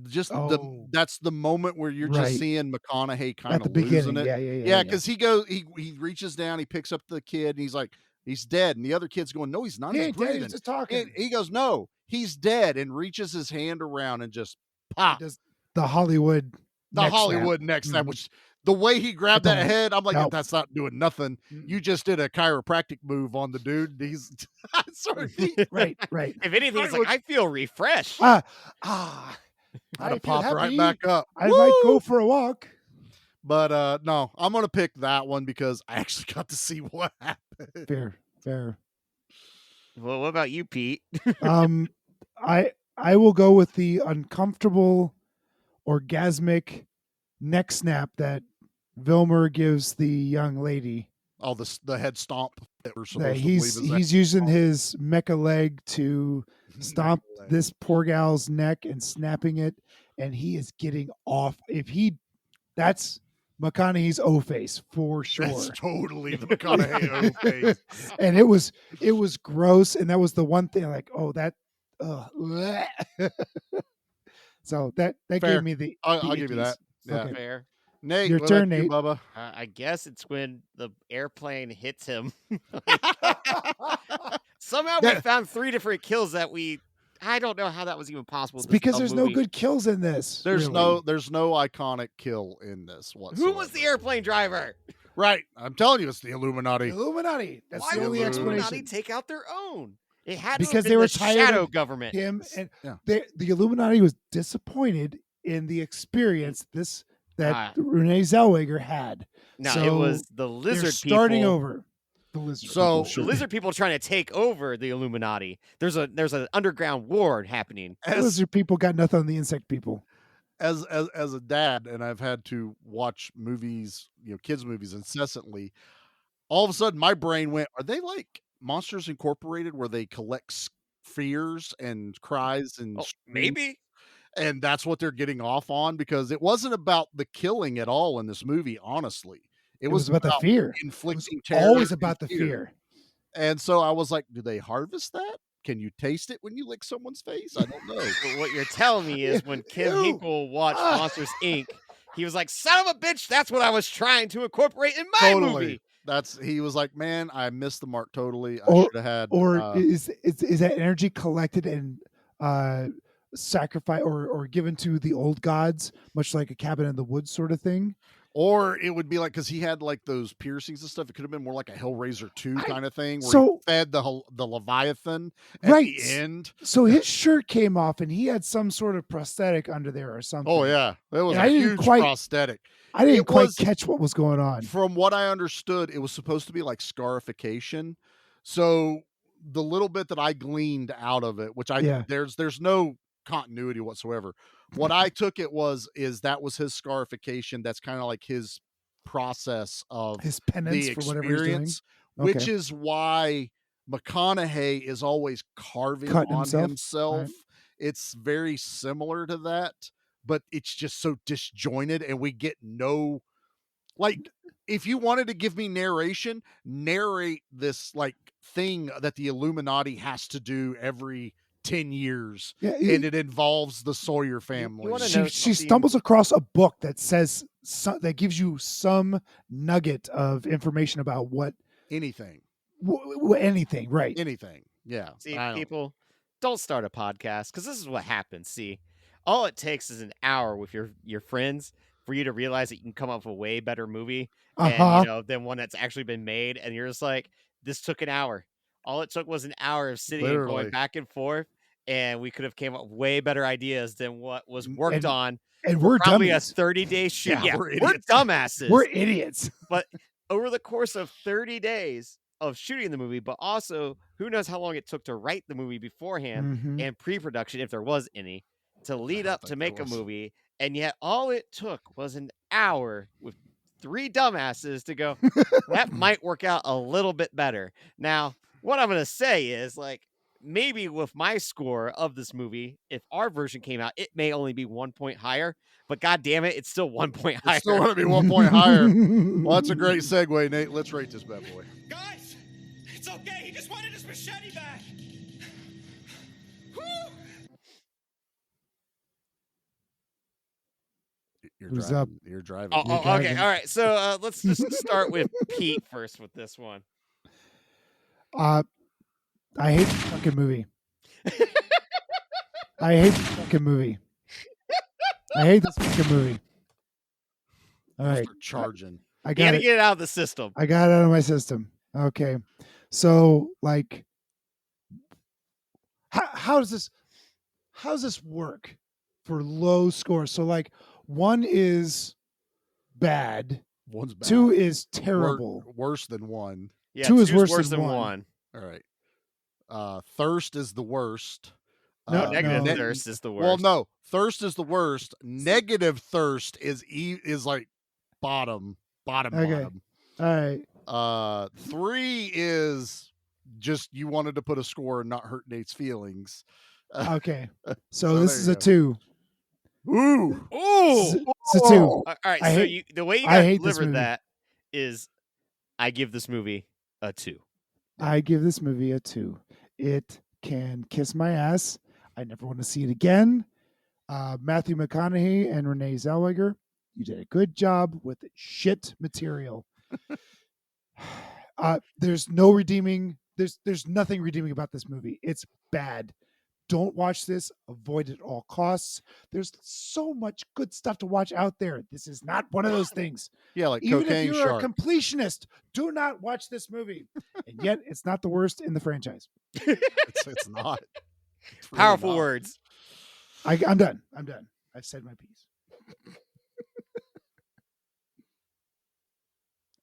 just Oh. that's the moment where you're Right. just seeing McConaughey kind at the of losing beginning. it. Yeah, Because he reaches down, he picks up the kid, and he's like, he's dead, and the other kid's going, no, he's not. Hey, He's Daddy breathing. was just talking. And he goes, no, he's dead, and reaches his hand around and just pop. Does the Hollywood The neck snap. Hollywood neck snap, Mhm. which the way he grabbed that don't- head, I'm like, no. that's not doing nothing. Mm. You just did a chiropractic move on the dude. He's sorry. Right, right. If anything, it's I like would- I feel refreshed. I'd I have feel popped right happy. back up. I might go Woo! for a walk. But no, I'm gonna pick that one because I actually got to see what happened. Fair. Well, what about you, Pete? I will go with the uncomfortable, orgasmic neck snap that Vilmer gives the young lady. Oh, the head stomp that we're That supposed to he's believe is using his mecha leg to stomp this poor gal's neck and snapping it, and he is getting off. That's McConaughey's O face for sure. That's totally the McConaughey O face. And it was gross, and that was the one thing like, oh, that so that Fair. gave me the I'll give you that. ickies. Yeah. Okay. Fair. Nate, Your what turn, about you, Nate. Bubba. I guess it's when the airplane hits him. Somehow we found 3 different kills that I don't know how that was even possible. It's in this because dumb there's movie. no good kills in this. There's really. there's no iconic kill in this whatsoever. Who was the airplane driver? Right. I'm telling you, it's the Illuminati. Illuminati. That's Why the would only the explanation. Illuminati take out their own? It had to Because have they been were the tired shadow of government. Him and Yeah. the Illuminati was disappointed in the experience that Ah. Renee Zellweger had. No, So it was the they're lizard starting people. over. The lizard. So- people, The lizard people are trying to take over the Illuminati. There's an underground war happening. The lizard people got nothing on the insect people. As a dad, and I've had to watch movies, kids movies incessantly. All of a sudden, my brain went, "Are they like Monsters Incorporated, where they collect fears and cries and Oh, screams?" maybe. And that's what they're getting off on, because it wasn't about the killing at all in this movie. Honestly, It was about the fear. It was inflicting terror. always and about the fear. And so I was like, "Do they harvest that? Can you taste it when you lick someone's face? I don't know." But what you're telling me is when Kim Ew. Hinkle watched Monsters Inc., he was like, "Son of a bitch, that's what I was trying to incorporate in my Totally. movie." He was like, "Man, I missed the mark totally. I Or- should have had." Or is that energy collected and sacrificed or given to the old gods, much like a cabin in the woods sort of thing? Or it would be like, because he had like those piercings and stuff. It could have been more like a Hellraiser 2 kind of thing, where so- he fed the Leviathan at Right. the end. So his shirt came off, and he had some sort of prosthetic under there or something. Oh yeah, it was And a I didn't huge quite- prosthetic. I didn't It quite was- catch what was going on. From what I understood, it was supposed to be like scarification. So the little bit that I gleaned out of it, which there's no continuity whatsoever. What I took it is that was his scarification. That's kind of like his process of His penance the for whatever he's doing. experience, which Okay. is why McConaughey is always carving Cutting on himself? himself. Right. It's very similar to that, but it's just so disjointed, and we get no, like, if you wanted to give me narration, narrate this like thing that the Illuminati has to do every 10 years, Yeah, and it involves the Sawyer family. wanna she know she something- stumbles across a book that says that gives you some nugget of information about what anything, anything, right? anything. Yeah. See, I don't- people, don't start a podcast, because this is what happens. See, all it takes is an hour with your friends for you to realize that you can come up with a way better movie than one that's actually been made, and you're just like, this took an hour. All it took was an hour of sitting and Literally. going back and forth, and we could have came up with way better ideas than what was worked And on. And we're Probably dummies. a 30-day shoot. Yeah, Yeah, we're we're idiots. dumbasses. We're idiots. But over the course of 30 days of shooting the movie, but also who knows how long it took to write the movie beforehand Mhm. and pre-production, if there was any, to lead don't up to think make there a was. movie. And yet all it took was an hour with 3 dumbasses to go, that might work out a little bit better. Now, what I'm going to say is, like, maybe with my score of this movie, if our version came out, it may only be 1 point higher, but God damn it, it's still 1 point higher. It's still going to be 1 point higher. Well, that's a great segue, Nate. Let's rate this bad boy. Guys, it's okay. He just wanted his machete back. Whew. You're Who's driving. up? You're driving. Oh, You're okay. driving. All right. So let's just start with Pete first with this one. I hate the fucking movie. I hate the fucking movie. I hate this fucking movie. All right, Start charging. I You got gotta it. get it out of the system. I got it out of my system. Okay, so like, how does this work for low scores? So like, 1 is bad, One's bad. 2 is terrible. Worse than 1. Yeah, 2 is two's worse than than one. 1. All right. Thirst is the worst. No, Negative no. thirst is the worst. Well, no. Thirst is the worst. Negative thirst is like bottom. Okay. Bottom. All right, 3 is just you wanted to put a score and not hurt Nate's feelings. Okay. So So this there is you a go. 2. Ooh. Ooh. It's a 2. All right. I So hate- the way you I guys hate this delivered movie. that is, I give this movie a 2. I give this movie a 2. It can kiss my ass. I never want to see it again. Matthew McConaughey and Renee Zellweger, you did a good job with shit material. There's no redeeming. There's nothing redeeming about this movie. It's bad. Don't watch this. Avoid it at all costs. There's so much good stuff to watch out there. This is not one of those things. Yeah, like Even if Cocaine you're Shark. a completionist, do not watch this movie. And yet, it's not the worst in the franchise. It's not. It's really Powerful not. words. I'm done. I'm done. I've said my piece.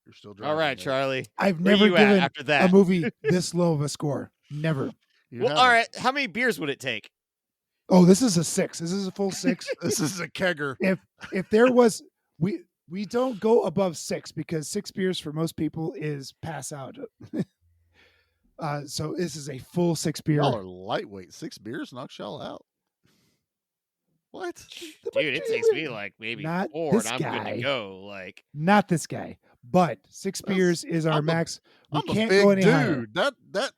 You're still All driving. right, Nate. Charlie. I've Where never you at given after a that? movie this low of a score. Never. You Well, haven't. all right. How many beers would it take? Oh, this is a 6. This is a full 6. This is a kegger. If there was we don't go above 6 because 6 beers for most people is pass out. So this is a full 6 beer. Y'all are lightweight. 6 beers knocks y'all out. What? Dude, it takes me like maybe Not 4 this and I'm good guy. to go. Like, Not this guy, but 6 That's- beers is our I'm a- max. We I'm can't a big go any dude. higher. That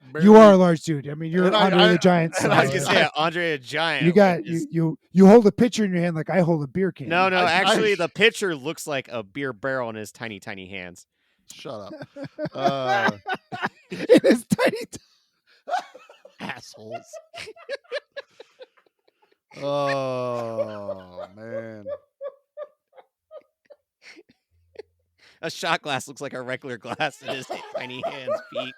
You barely- are a large dude. I mean, you're And Andre the Giant. and I was size. gonna say Andre the Giant. You got which is- you hold a pitcher in your hand like I hold a beer can. No, I- actually, the pitcher looks like a beer barrel in his tiny, tiny hands. Shut up. It is tiny. Assholes. Oh man. A shot glass looks like a regular glass in his tiny hands, Pete.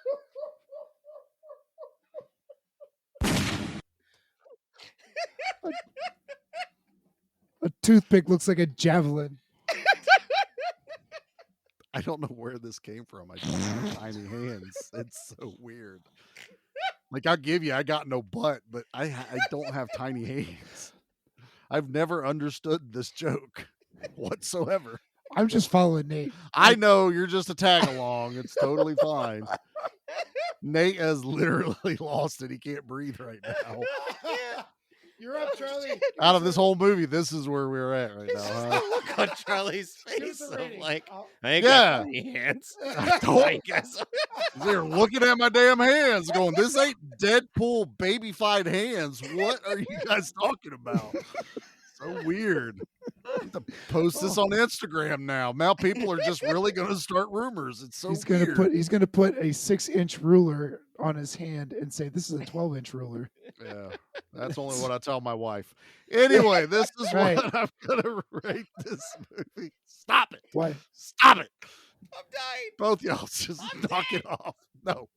A toothpick looks like a javelin. I don't know where this came from. I don't have tiny hands. It's so weird. Like I'll give you, I got no butt, but I don't have tiny hands. I've never understood this joke whatsoever. I'm just following Nate. I know you're just a tag along. It's totally fine. Nate has literally lost it. He can't breathe right now. You're up, Charlie. Out of this whole movie, this is where we're at right now. Huh? Look on Charlie's Give us face. a I'm rating. like, I'll- I ain't Yeah. got tiny hands. I don't- I guess. They're looking at my damn hands, going, "This ain't Deadpool babyfied hands. What are you guys talking about?" So weird. I have to post this on Instagram now. Now people are just really going to start rumors. It's so he's weird. gonna put a 6-inch ruler on his hand and say this is a 12-inch ruler. Yeah, that's only what I tell my wife. Anyway, this is Right. what I'm gonna rate this movie. Stop it! Why? Stop it! I'm dying. Both y'all just I'm knock it off. No,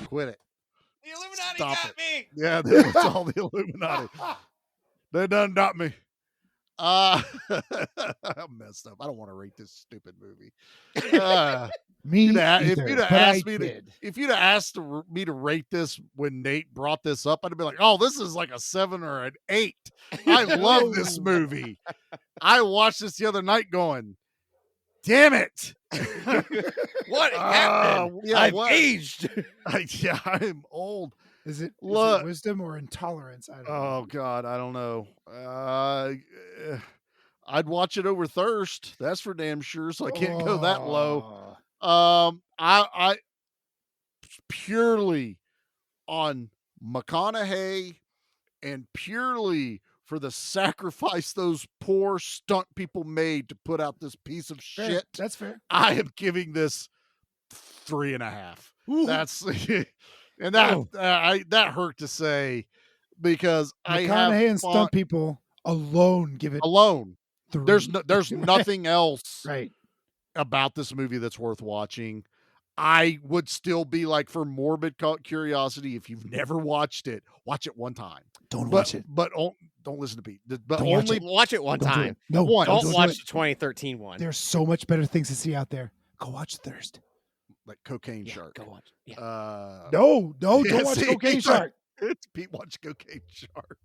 quit it. The Illuminati Stop got me. Yeah, it's all the Illuminati. They done got me. I'm messed up. I don't want to rate this stupid movie. Me If either, you'd have but asked I me did. if you'd have asked me to rate this when Nate brought this up, I'd be like, "Oh, this is like a 7 or an 8." I love this movie. I watched this the other night, going, "Damn it! What happened? Yeah, I've what? aged. I'm old." Is it Look. wisdom or intolerance? I don't know. Oh God, I don't know. I'd watch it over thirst. That's for damn sure. So I can't go that low. I purely on McConaughey and purely for the sacrifice those poor stunt people made to put out this piece of Fair. shit. That's fair. I am giving this 3.5. That's and that that hurt to say because I have McConaughey and fun- stunt people alone give it alone. 3. There's nothing else right. about this movie that's worth watching. I would still be like, for morbid curiosity, if you've never watched it, watch it one time. Don't But, watch it. But don't listen to Pete. But Don't watch only it. Watch it one Don't do time. it. No, One. Don't do watch it. the 2013 one. There's so much better things to see out there. Go watch Thirst. like Cocaine Yeah, Shark. go watch. Yeah. No, Yeah, don't watch see, Cocaine he's like- Shark. It's Pete watch Cocaine Shark.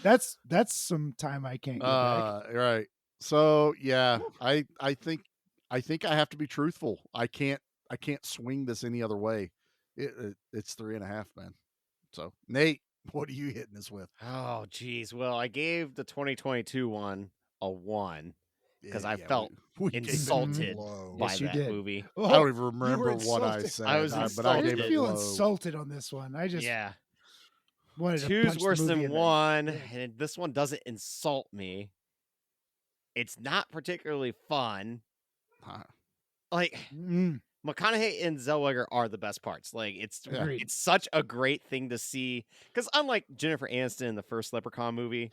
That's some time I can't get back. Right. So yeah, I think I have to be truthful. I can't I can't swing this any other way. It's 3.5, man. So Nate, what are you hitting us with? Oh, geez. Well, I gave the 2022 one a 1 because I felt we gave it insulted low. by Yes, you that did. movie. Oh, I don't even you were remember what I insulted. said. I was but I I gave insulted. it feel low. insulted on this one. I just Yeah. wanted to 2's punch the worse movie than in the 1, dick. and this one doesn't insult me. It's not particularly fun. Huh. Like, Mm, McConaughey and Zellweger are the best parts. Like, agreed. it's such a great thing to see. Because unlike Jennifer Aniston in the first Leprechaun movie,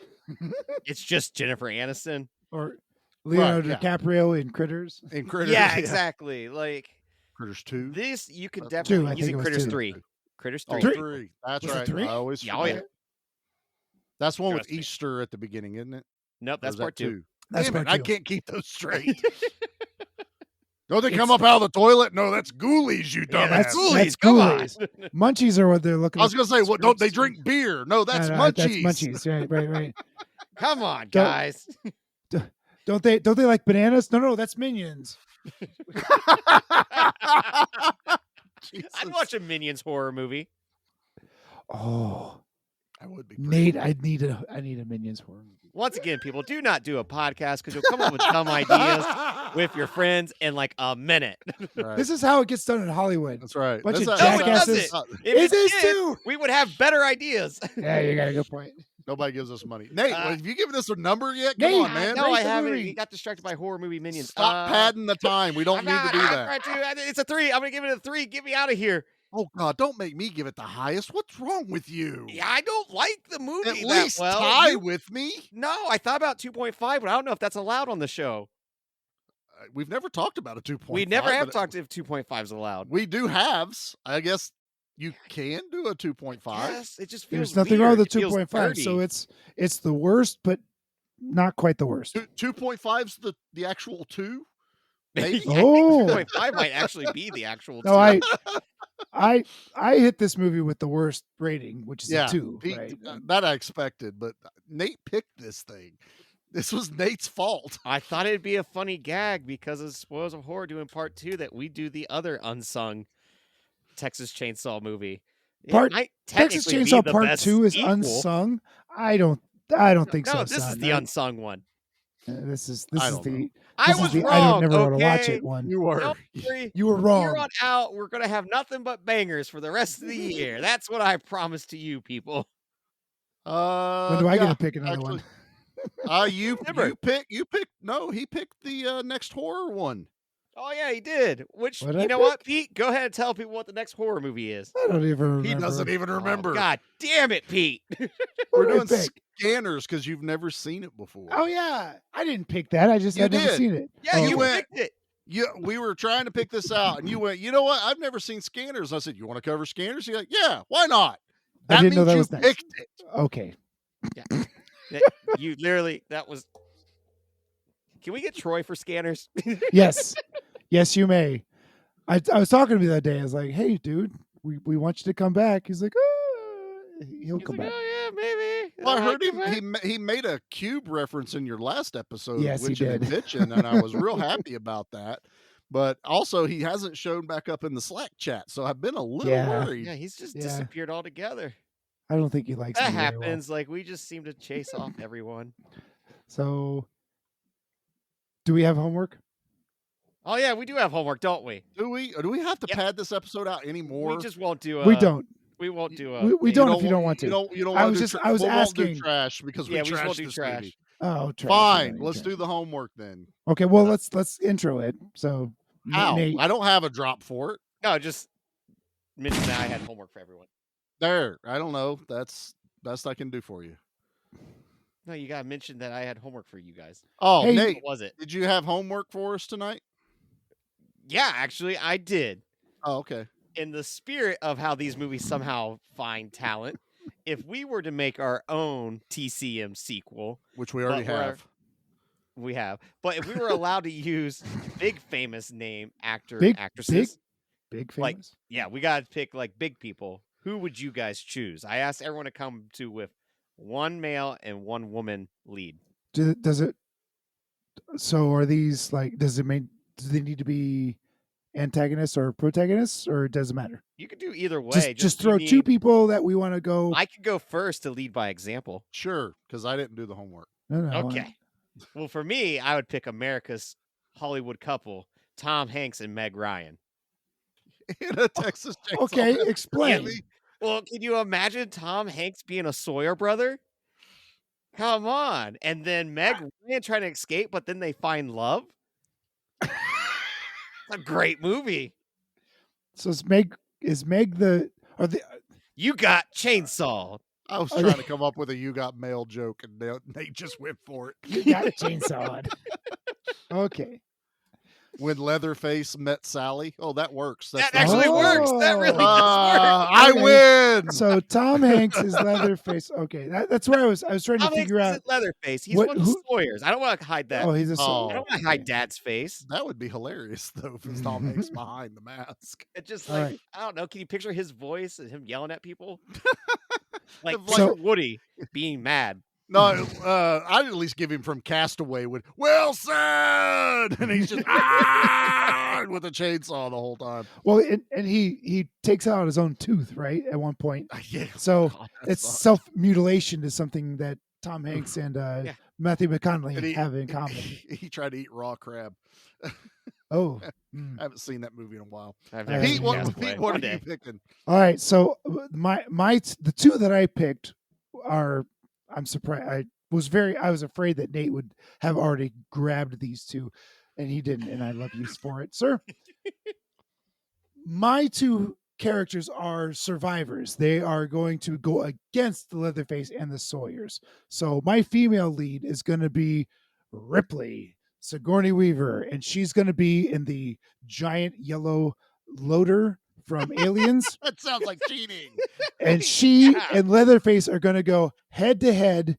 it's just Jennifer Aniston. Or Leonardo yeah. DiCaprio in Critters. In Critters, Yeah, exactly. Like, Critters 2. this, you could That's- Two, definitely... I He's think in it was Critters 2. 3. Critters Oh, 3. 3. That's Was it right. 3? I always Yeah, oh, yeah. forget. That's one with Trust me. Easter at the beginning, isn't it? Nope, Or that's is that part 2. That's Damn it, part I 2. can't keep those straight. Don't they come up out of the toilet? No, that's ghoulies, you Yeah, dumbass. that's Ghoulies, Ghoulies, come on. Ghoulies. Munchies are what they're looking I was up going to say, what? Don't they scripts. drink beer? No, that's No, munchies. That's Munchies. Right. Come on, Don't- guys. Don't they like bananas? No, that's Minions. Jesus. I'd watch a Minions horror movie. Oh, I would be. pretty Nate, cool. I need a Minions horror movie. Once again, people, do not do a podcast because you'll come up with dumb ideas with your friends in like a minute. Right. This is how it gets done in Hollywood. That's right. Bunch of That's No, it jackasses. doesn't. It If is did, too. we would have better ideas. Yeah, you got a good point. Nobody gives us money. Nate, Uh, have you given us a number yet? Come Nate, on, man. No, Rate I the haven't. movie. You got distracted by horror movie Minions. Stop padding the time. We don't I'm need not- to do I'm that. trying to. It's a 3. I'm going to give it a 3. Get me out of here. Oh, God, don't make me give it the highest. What's wrong with you? Yeah, I don't like the movie At that least well. tie with me. No, I thought about 2.5, but I don't know if that's allowed on the show. We've never talked about a 2.5. We never have but talked if 2.5 is allowed. We do halves. I guess you can do a 2.5. Yes, it just feels There's nothing wrong weird. with It the feels 2.5. So dirty. it's the worst, but not quite the worst. 2.5's the actual 2? Maybe. Yeah, Oh. 2.5 might actually be the actual. No, 2. I hit this movie with the worst rating, which is Yeah, a 2. Pete, Right? that I expected, but Nate picked this thing. This was Nate's fault. I thought it'd be a funny gag because of Spoils of Horror doing part 2 that we do the other unsung Texas Chainsaw movie. It Part- might Texas technically be Chainsaw the Part best 2 is sequel. unsung. I don't think so. No, this is son. the unsung one. This is I the don't know. I this is was the wrong. I don't never want to watch okay? it one. You were. Don't worry. You were From wrong. here on out, we're gonna have nothing but bangers for the rest of the year. That's what I promise to you, people. When do I get yeah, to pick another actually, one? you Never. picked no, he picked the next horror one. Oh yeah, he did. Which What'd you I know what, Pete? Go ahead and tell people what the next horror movie is. I don't even remember. He doesn't even remember. Oh, God damn it, Pete! We're What doing did I pick? scanners because you've never seen it before. Oh yeah, I didn't pick that. I just You had never did. seen it. Yeah, Oh, you okay. picked it. Yeah, we were trying to pick this out, and you went, you know what? I've never seen scanners. I said, you want to cover scanners? You're like, yeah, why not? I didn't know means that you was next. picked it. Okay. You literally that was. Can we get Troy for scanners? Yes. Yes, you may. I was talking to him the other day. I was like, "Hey, dude, we want you to come back." He's like, he'll He's come like, back. oh yeah, maybe. Well, I I'm heard like, him. He made a cube reference in your last episode, Yes, he which you did. mentioned, and I was real happy about that. But also, he hasn't shown back up in the Slack chat, so I've been a little Yeah. worried. Yeah, he's just Yeah. disappeared altogether. I don't think he likes That me very well. happens. Like we just seem to chase off everyone. So, do we have homework? Oh yeah, we do have homework, don't we? Do we have to Yep. pad this episode out anymore? We just won't do. We don't. We won't do. We don't if you don't want to. You don't I want was to. just- I was we won't do asking. trash because Yeah, we we just won't trashed do this trash. movie. Oh, trash. Fine, Yeah, let's trash. do the homework then. Okay, well, let's intro it. So, How? Nate, I don't have a drop for it. No, just mention that I had homework for everyone. There, I don't know. That's best I can do for you. No, you gotta mention that I had homework for you guys. Oh, Hey, Nate, What was it? did you have homework for us tonight? Yeah, actually, I did. Oh, okay. In the spirit of how these movies somehow find talent, if we were to make our own TCM sequel, Which we already But we're- have. we have. But if we were allowed to use big famous name actor Big- actresses, big like- famous. yeah, we gotta pick like big people. Who would you guys choose? I asked everyone to come to with one male and one woman lead. Does it? So, are these like? Do they need to be antagonists or protagonists, or it doesn't matter? You could do either way. Just you throw two mean- people that we want to go. I could go first to lead by example. Sure, because I didn't do the homework. No, Okay. Well, for me, I would pick America's Hollywood couple, Tom Hanks and Meg Ryan. In a Texas Chainsaw Okay, Massacre explain. movie. Well, can you imagine Tom Hanks being a Sawyer brother? Come on. And then Meg Ryan trying to escape, but then they find love? It's a great movie. So is Meg the You got chainsaw. I was Are trying they- to come up with a "you got mail" joke, and Nate just went for it. you got chainsawed? Okay. When Leatherface met Sally. Oh, that works. That the- actually Oh. works. That really does work. I Okay. win. So Tom Hanks is Leatherface. Okay, that's where I was trying to Tom Hanks figure out. isn't Leatherface. He's what- one of the who- Sawyers. I don't want to hide that. Oh, he's a Oh. I Sawyer. don't want to hide Dad's face. That would be hilarious, though, if it's Tom Hanks behind the mask. It just All like right. I don't know. Can you picture his voice and him yelling at people? Like So- picture Woody being mad. No, I'd at least give him from Castaway with Wilson, and he's just with a chainsaw the whole time. Well, and he takes out his own tooth, right, at one point. Yeah. So God, that it's sucks. self-mutilation is something that Tom Hanks and Matthew McConaughey And have in common. He tried to eat raw crab. Oh. I haven't seen that movie in a while. I've never Pete, seen what, Castaway. Pete, what One are you day. picking? All right, so the two that I picked are, I'm surprised. I was afraid that Nate would have already grabbed these two, and he didn't, and I love you for it, sir. My two characters are survivors. They are going to go against the Leatherface and the Sawyers. So my female lead is going to be Ripley, Sigourney Weaver, and she's going to be in the giant yellow loader from Aliens. That sounds like cheating. And she Yeah. and Leatherface are going to go head to head,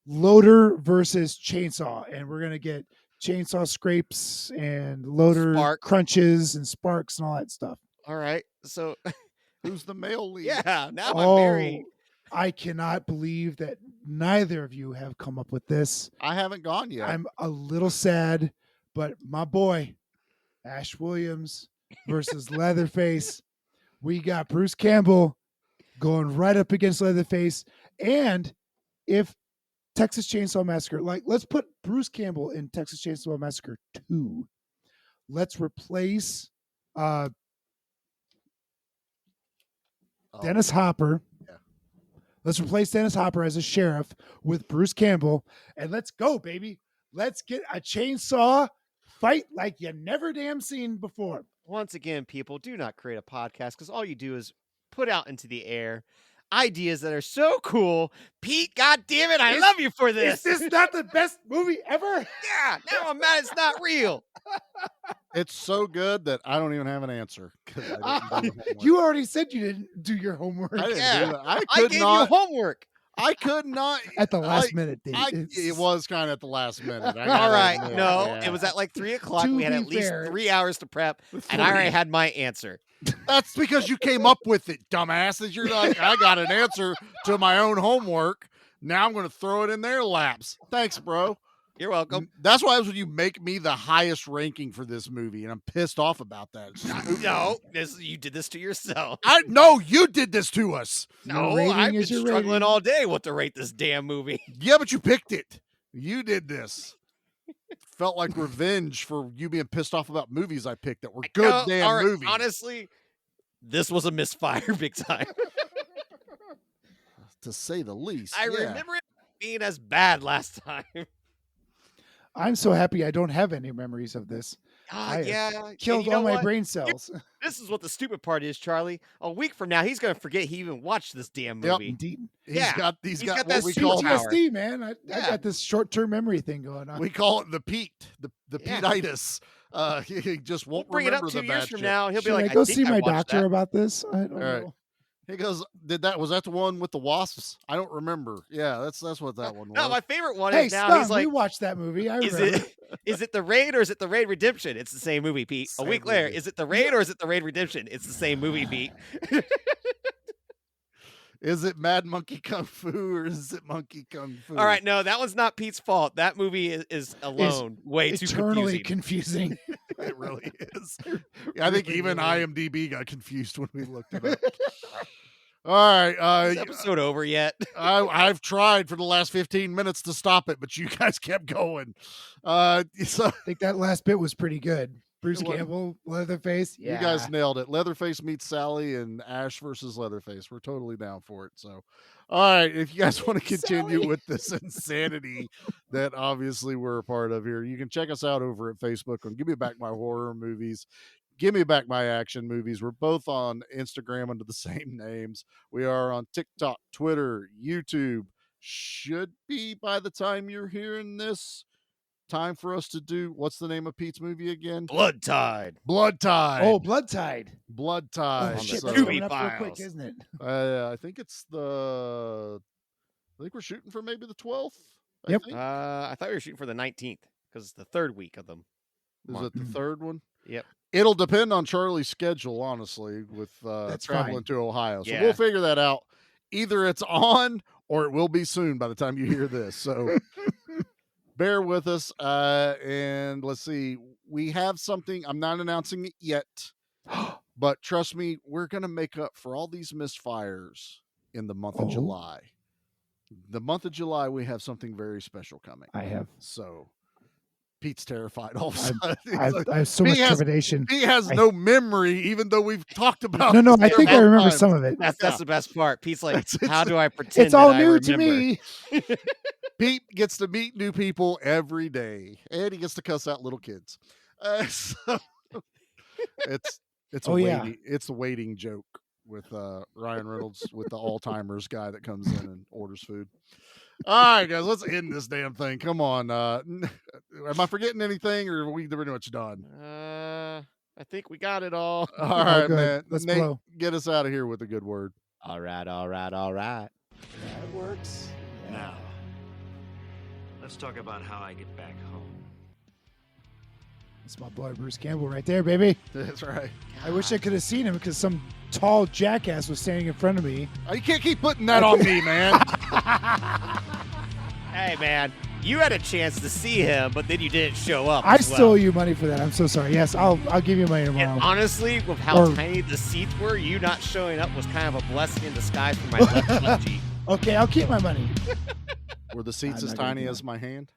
loader versus chainsaw, and we're going to get chainsaw scrapes and loader Spark. crunches and sparks and all that stuff. All right. So Who's the male lead? yeah, now I'm very I cannot believe that neither of you have come up with this. I haven't gone yet. I'm a little sad, but my boy, Ash Williams versus Leatherface. We got Bruce Campbell going right up against Leatherface. And if Texas Chainsaw Massacre, like, let's put Bruce Campbell in Texas Chainsaw Massacre 2. Let's replace Dennis Hopper. Yeah. Let's replace Dennis Hopper as a sheriff with Bruce Campbell, and let's go, baby. Let's get a chainsaw fight like you never damn seen before. once again, people, do not create a podcast because all you do is put out into the air ideas that are so cool. Pete, God damn it, I love you for this. Is this not the best movie ever? Yeah, now I'm mad it's not real. It's so good that I don't even have an answer. 'Cause I didn't do the homework. You already said you didn't do your homework I didn't Yeah. do that. I I could gave not. you homework. I could not. at the last I- minute. Dave. It was kind of at the last minute. I All gotta right, admit, no, yeah. it was at like 3 o'clock. To We had be at least fair- 3 hours to prep, and I already had my answer. That's because you came up with it, dumbasses. You're like, I got an answer to my own homework. Now I'm going to throw it in their laps. Thanks, bro. You're welcome. That's why when you make me the highest ranking for this movie, and I'm pissed off about that. It's stupid. No, you did this to yourself. I know you did this to us. No, rating I've been is your struggling rating. all day what to rate this damn movie. Yeah, but you picked it. You did this. Felt like revenge for you being pissed off about movies I picked that were good No, damn all right, movies. Honestly, this was a misfire big time. To say the least. I yeah. remember it being as bad last time. I'm so happy I don't have any memories of this. God, yeah. and Killed you know all my what? brain cells. This is what the stupid part is, Charlie. A week from now, he's going to forget he even watched this damn Yep. movie. Indeed. He's Yeah, got he's got got what that we super call power. PTSD, man. I Yeah. got this short-term memory thing going on. we call it the Pete, the Yeah. Pete-itis. He just We'll won't bring it up remember 2 the years bad from shit. now. He'll Should be like, I go think see I my watched doctor that. about this? I don't All right. know. He goes, was that the one with the wasps? I don't remember. Yeah, that's what that one was. No, my favorite one Hey, is now Stung, he's like, we watched that movie. I is remember. is it the Raid or is it the Raid Redemption? It's the same movie, Pete. Same A week later, movie. is it the Raid or is it the Raid Redemption? It's the same movie, Pete. Is it Mad Monkey Kung Fu or is it Monkey Kung Fu? All right, no, that one's not Pete's fault. That movie is alone way too Eternally confusing. confusing. It really is. I think even IMDb got confused when we looked it up. All right. Is this episode over yet? I've tried for the last 15 minutes to stop it, but you guys kept going. So I think that last bit was pretty good. Bruce It was. Campbell, Leatherface. Yeah. you guys nailed it. Leatherface meets Sally and Ash versus Leatherface. We're totally down for it. So, all right. If you guys want to continue with this insanity that obviously we're a part of here, you can check us out over at Facebook on Give Me Back My Horror Movies. Give Me Back My Action Movies. We're both on Instagram under the same names. We are on TikTok, Twitter, YouTube. Should be, by the time you're hearing this, time for us to do, what's the name of Pete's movie again? Blood Tide. Blood Tide. Oh, Blood Tide. Blood Tide. Oh, shit. So, That's coming up real quick, Files. isn't it? I think it's I think we're shooting for maybe the 12th. Yep. I thought we were shooting for the 19th because it's the third week of them. Is it the third one? Yep. It'll depend on Charlie's schedule, honestly, with That's traveling fine. to Ohio. So Yeah. we'll figure that out. Either it's on or it will be soon by the time you hear this. So bear with us. And let's see. We have something. I'm not announcing it yet, but trust me, we're going to make up for all these misfires in the month of July. The month of July, we have something very special coming. I have. So Pete's terrified all of a sudden. I have so much trepidation. He has no memory, even though we've talked about No, it I think I several remember times. some of it. That's the best part. Pete's like, It's- how do I pretend It's all that I new to remember?" me. Pete gets to meet new people every day, and he gets to cuss out little kids. So it's Oh, yeah. it's a waiting joke with Ryan Reynolds with the Alzheimer's guy that comes in and orders food. All right, guys, let's end this damn thing. Come on. Am I forgetting anything, or are we pretty much done? I think we got it all. All right, good. man. Let's Nate, blow. get us out of here with a good word. All right. That works. Now, let's talk about how I get back home. That's my boy Bruce Campbell right there, baby. That's right. I wish I could have seen him because some tall jackass was standing in front of me. You can't keep putting that on me, man. Hey, man, you had a chance to see him, but then you didn't show up. I as well. stole you money for that. I'm so sorry. Yes, I'll give you money tomorrow. And honestly, with how Or- tiny the seats were, you not showing up was kind of a blessing in disguise for my left butt cheek. Okay, I'll keep my money. Were the seats I'm as not gonna tiny do as my hand?